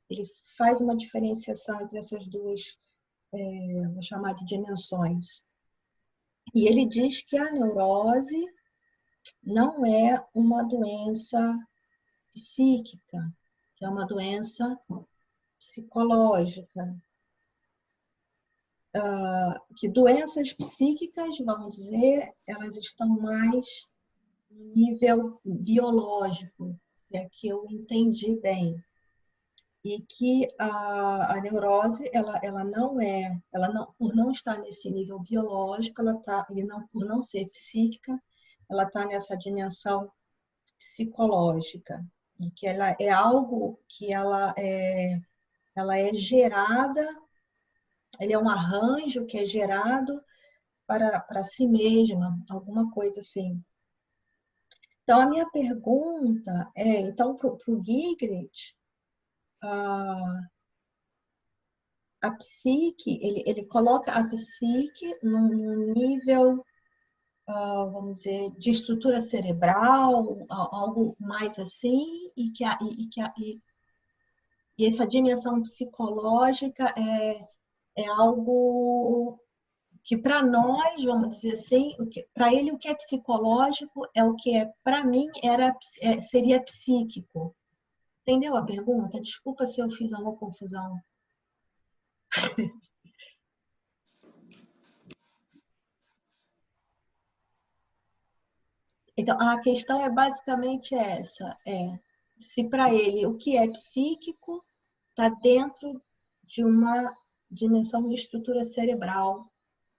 ele faz uma diferenciação entre essas duas, vou chamar de dimensões. E ele diz que a neurose não é uma doença psíquica, que é uma doença psicológica. Que doenças psíquicas, vamos dizer, elas estão mais no nível biológico, se é que eu entendi bem. E que a neurose, ela não, por não estar nesse nível biológico, por não ser psíquica, ela está nessa dimensão psicológica. E que ela é algo que ela é gerada, ele é um arranjo que é gerado para si mesma, alguma coisa assim. Então, a minha pergunta é, então, para o Giegerich, a psique, ele coloca a psique num nível, vamos dizer, de estrutura cerebral, algo mais assim, e essa dimensão psicológica é algo que para nós, vamos dizer assim, para ele o que é psicológico é o que para mim seria psíquico. Entendeu a pergunta? Desculpa se eu fiz alguma confusão. Então, a questão é basicamente essa, se para ele o que é psíquico está dentro de uma dimensão de estrutura cerebral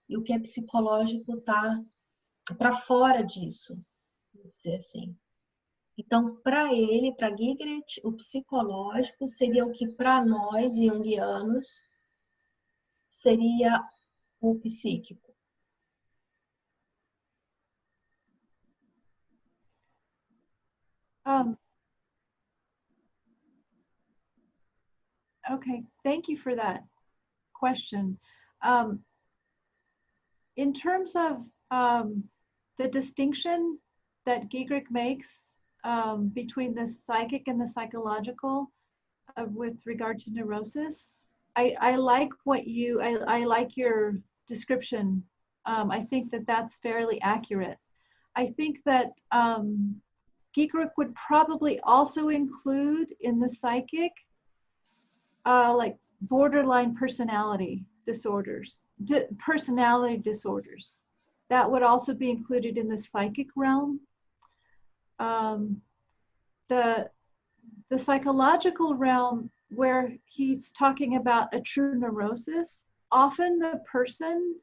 e o que é psicológico está para fora disso, vou dizer assim. Então, para ele, para Giegerich, o psicológico seria o que para nós, jungianos, seria o psíquico. Okay, thank you for that question. in terms of the distinction that Giegerich makes between the psychic and the psychological with regard to neurosis, I like I like your description. I think that that's fairly accurate. I think that Giegerich would probably also include in the psychic like borderline personality disorders, personality disorders. That would also be included in the psychic realm. The psychological realm, where he's talking about a true neurosis, often the person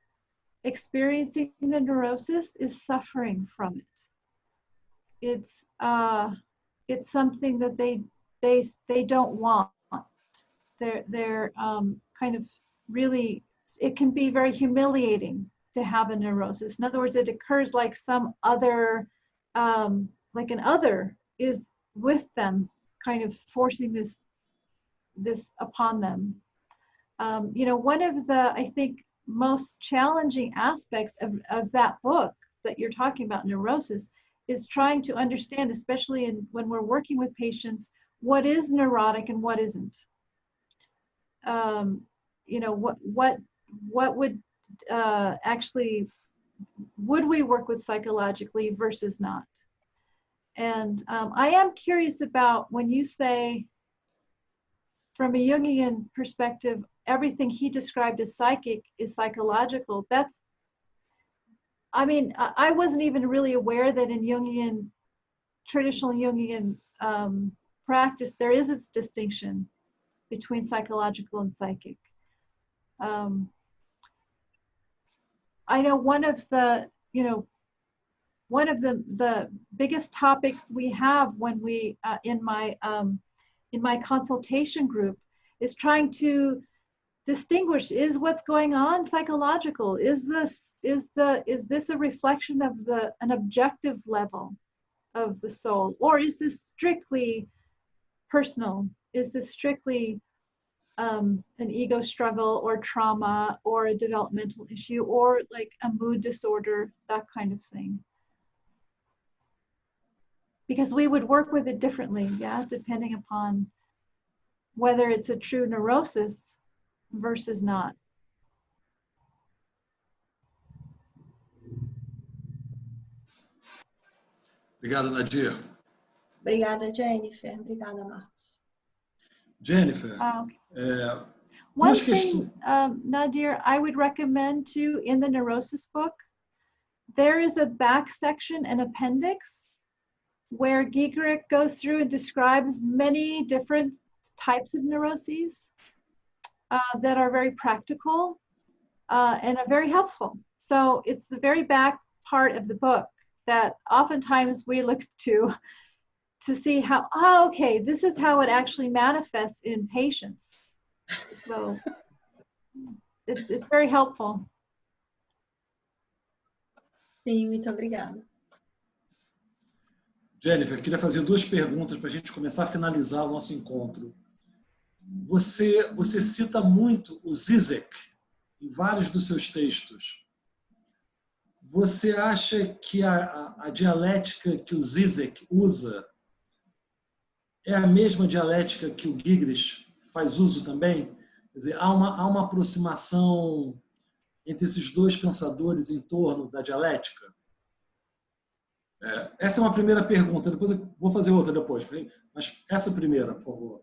experiencing the neurosis is suffering from it. It's something that they don't want. They're kind of really, it can be very humiliating to have a neurosis. In other words, it occurs like some other, like an other is with them, kind of forcing this upon them. You know, one of the, I think, most challenging aspects of that book that you're talking about, neurosis, is trying to understand, especially when we're working with patients, what is neurotic and what isn't. You know, what would actually, would we work with psychologically versus not? And I am curious about when you say, from a Jungian perspective, everything he described as psychic is psychological. That's, I mean, I wasn't even really aware that in Jungian, traditional Jungian practice, there is its distinction between psychological and psychic. I know one of the, you know, one of the biggest topics we have when we, in my consultation group, is trying to distinguish, is what's going on psychological? Is this a reflection of an objective level of the soul? Or is this strictly personal? Is this strictly an ego struggle or trauma or a developmental issue or like a mood disorder, that kind of thing? Because we would work with it differently, yeah, depending upon whether it's a true neurosis versus not. Obrigado, Nadir. Obrigada, Jennifer. Obrigada, Marcos. Jennifer, one thing, Nadir, I would recommend too, in the neurosis book, there is a back section, an appendix, where Giegerich goes through and describes many different types of neuroses that are very practical and are very helpful. So it's the very back part of the book that oftentimes we look to see how, oh, okay, this is how it actually manifests in patients. So it's very helpful. Sim, muito obrigada. Jennifer, queria fazer duas perguntas para a gente começar a finalizar o nosso encontro. Você cita muito o Zizek em vários dos seus textos. Você acha que a dialética que o Zizek usa é a mesma dialética que o Giegerich faz uso também? Quer dizer, há uma aproximação entre esses dois pensadores em torno da dialética? Essa é uma primeira pergunta, depois eu vou fazer outra depois, mas essa primeira, por favor.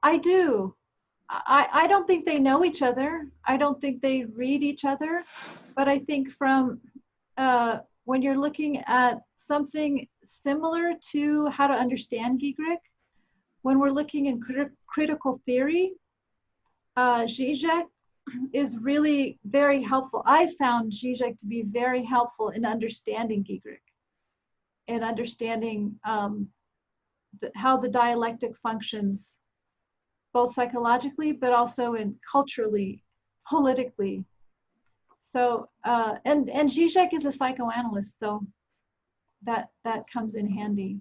I do. I don't think they know each other. I don't think they read each other. But I think from when you're looking at something similar to how to understand Giegerich, when we're looking in critical theory, Giegerich is really very helpful. I found Giegerich to be very helpful in understanding Giegerich and understanding how the dialectic functions, both psychologically, but also in culturally, politically. So, and Giegerich is a psychoanalyst, so that comes in handy.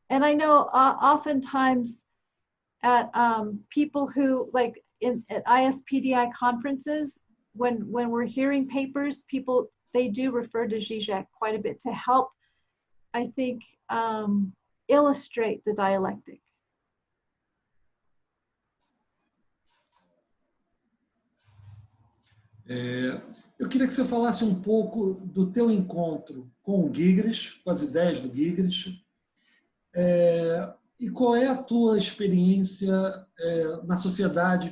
And I know oftentimes at people who, like at ISPDI conferences, when we're hearing papers, people, they do refer to Giegerich quite a bit to help, I think, illustrate the dialectic. Eu queria que você falasse um pouco do teu encontro com o Giegerich, com as ideias do Giegerich, e qual é a tua experiência na sociedade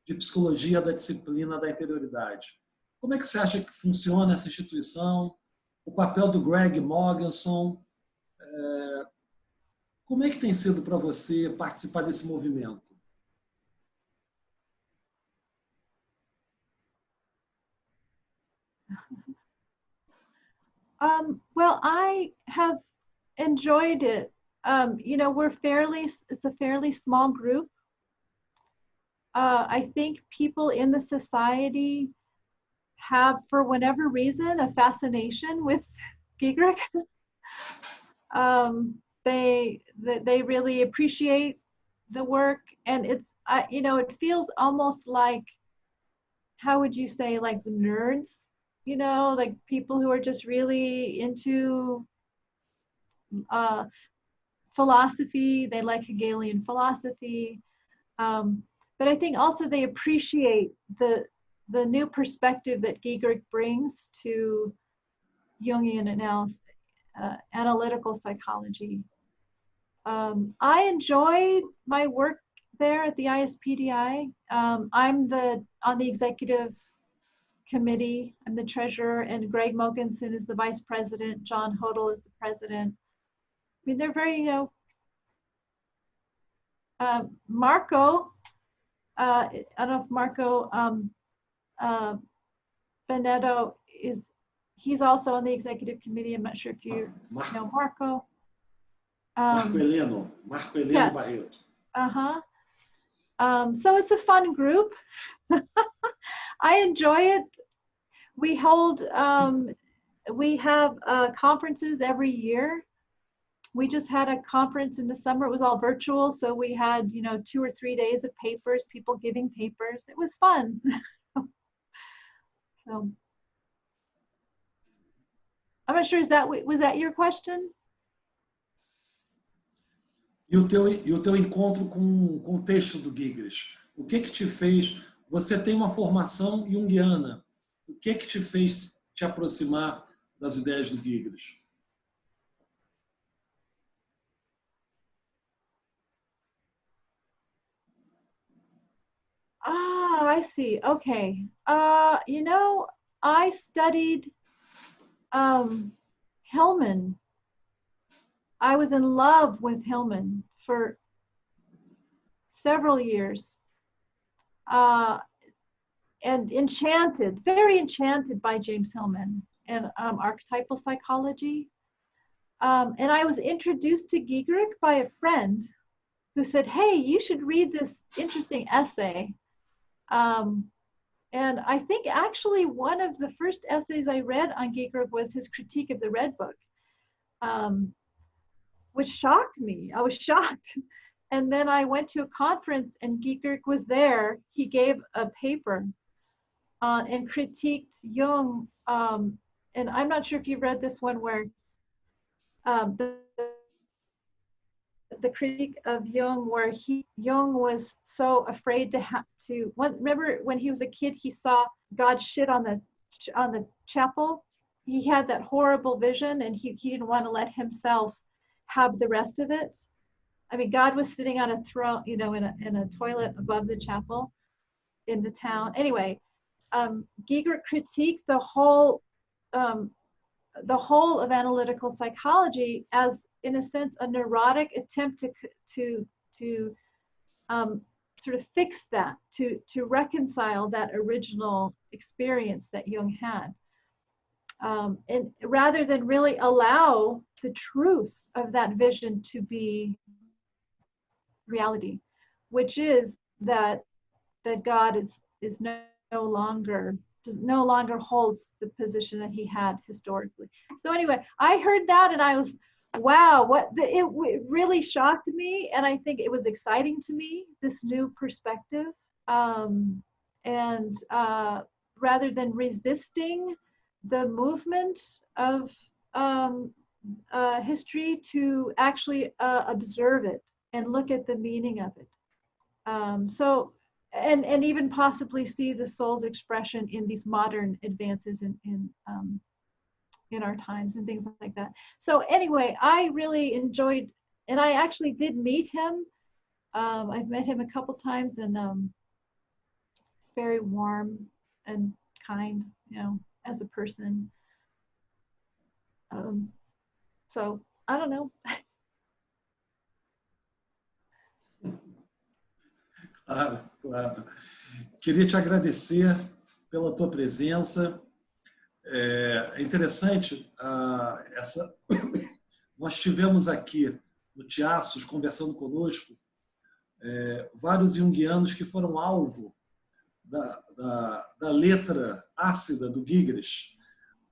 de psicologia da disciplina da interioridade. Como é que você acha que funciona essa instituição, o papel do Greg Mogenson, como é que tem sido para você participar desse movimento? Well, I have enjoyed it. You know, it's a fairly small group. I think people in the society have, for whatever reason, a fascination with Giegerich. They really appreciate the work, and it's, you know, it feels almost like, how would you say, like nerds, you know, like people who are just really into philosophy. They like Hegelian philosophy, but I think also they appreciate the new perspective that Giegerich brings to Jungian analytical psychology. I enjoyed my work there at the ISPDI. I'm on the executive committee. I'm the treasurer, and Greg Mogenson is the vice president. John Hodel is the president. I mean, they're very, you know, Marco, I don't know if Marco Benedetto he's also on the executive committee. I'm not sure if you know Marco. Marco Heleno yeah. Barreto. So it's a fun group. I enjoy it. We have conferences every year. We just had a conference in the summer. It was all virtual, so we had, you know, 2 or 3 days of papers, people giving papers. It was fun. So I'm not sure, was that your question? E o teu encontro com o texto do Giegerich? O que te fez? Você tem uma formação junguiana. O que te fez te aproximar das ideias do Giegerich? Ah, I see. Okay. You know, I studied Hillman. I was in love with Hillman for several years, and very enchanted by James Hillman and archetypal psychology. And I was introduced to Giegerich by a friend who said, hey, you should read this interesting essay. And I think actually one of the first essays I read on Giegerich was his critique of the Red Book, which shocked me. I was shocked. And then I went to a conference and Giegerich was there. He gave a paper and critiqued Jung. And I'm not sure if you've read this one, where the critique of Jung, where Jung was so afraid remember when he was a kid, he saw God shit on the chapel. He had that horrible vision, and he didn't want to let himself have the rest of it. I mean, God was sitting on a throne, you know, in a toilet above the chapel in the town. Anyway, Giegerich critiqued the whole of analytical psychology as, in a sense, a neurotic attempt to sort of fix that, to reconcile that original experience that Jung had, and rather than really allow the truth of that vision to be reality, which is that God is no longer holds the position that he had historically. So anyway, I heard that and I was, wow, it really shocked me, and I think it was exciting to me, this new perspective. and rather than resisting the movement of history, to actually observe it and look at the meaning of it. And even possibly see the soul's expression in these modern advances in our times and things like that. So anyway, I really enjoyed, and I actually did meet him. I've met him a couple times, and he's very warm and kind, you know, as a person. So I don't know. Claro, claro. Queria te agradecer pela tua presença. É interessante, nós tivemos aqui no Thiasos, conversando conosco, vários jungianos que foram alvo da letra ácida do Giegerich,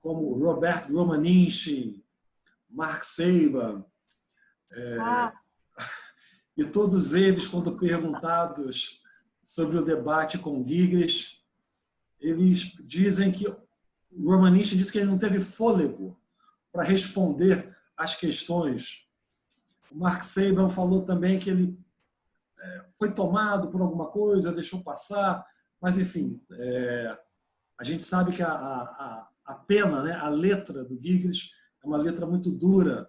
como Robert Romaninchi, Mark Saban, e todos eles, quando perguntados sobre o debate com Giegerich, eles dizem que o Romaninchi disse que ele não teve fôlego para responder às questões. O Mark Saban falou também que ele foi tomado por alguma coisa, deixou passar, mas, enfim, a gente sabe que a pena, né, a letra do Giegerich é uma letra muito dura,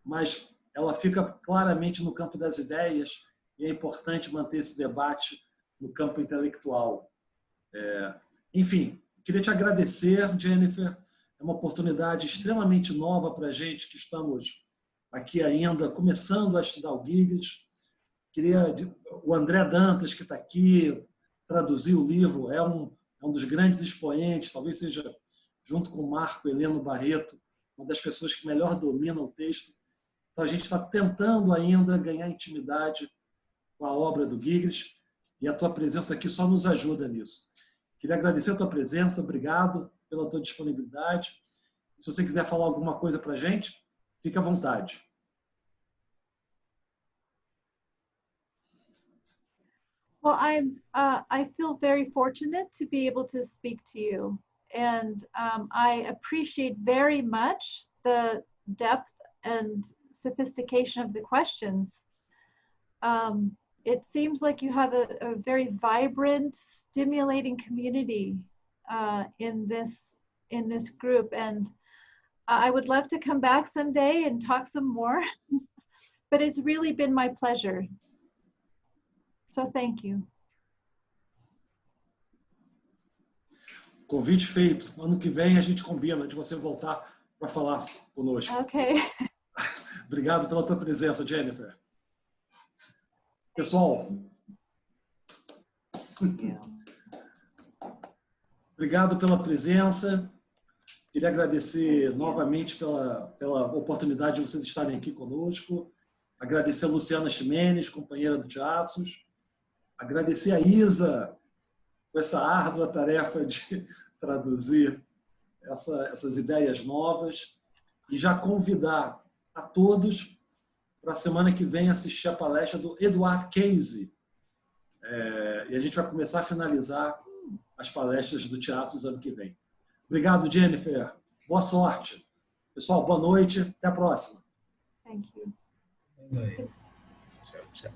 mas ela fica claramente no campo das ideias e é importante manter esse debate no campo intelectual. Enfim, queria te agradecer, Jennifer. É uma oportunidade extremamente nova para a gente que estamos aqui ainda começando a estudar o Giegerich. O André Dantas, que está aqui, traduziu o livro, é um dos grandes expoentes, talvez seja, junto com o Marco Heleno Barreto, uma das pessoas que melhor domina o texto. Então, a gente está tentando ainda ganhar intimidade com a obra do Giegerich, e a tua presença aqui só nos ajuda nisso. Queria agradecer a tua presença, obrigado pela tua disponibilidade. Se você quiser falar alguma coisa para a gente, fique à vontade. Well, I feel very fortunate to be able to speak to you, and I appreciate very much the depth and sophistication of the questions. It seems like you have a very vibrant, stimulating community in this group, and I would love to come back someday and talk some more, but it's really been my pleasure. So thank you. Convite feito. Ano que vem a gente combina de você voltar para falar conosco. Ok. Obrigado pela tua presença, Jennifer. Pessoal, obrigado pela presença. Queria agradecer novamente pela oportunidade de vocês estarem aqui conosco. Agradecer a Luciana Ximenes, companheira do Thiasos. Agradecer a Isa por essa árdua tarefa de traduzir essas ideias novas. E já convidar a todos para a semana que vem assistir a palestra do Edward Cayce. E a gente vai começar a finalizar as palestras do Thiasos ano que vem. Obrigado, Jennifer. Boa sorte. Pessoal, boa noite. Até a próxima. Thank you. Tchau, tchau.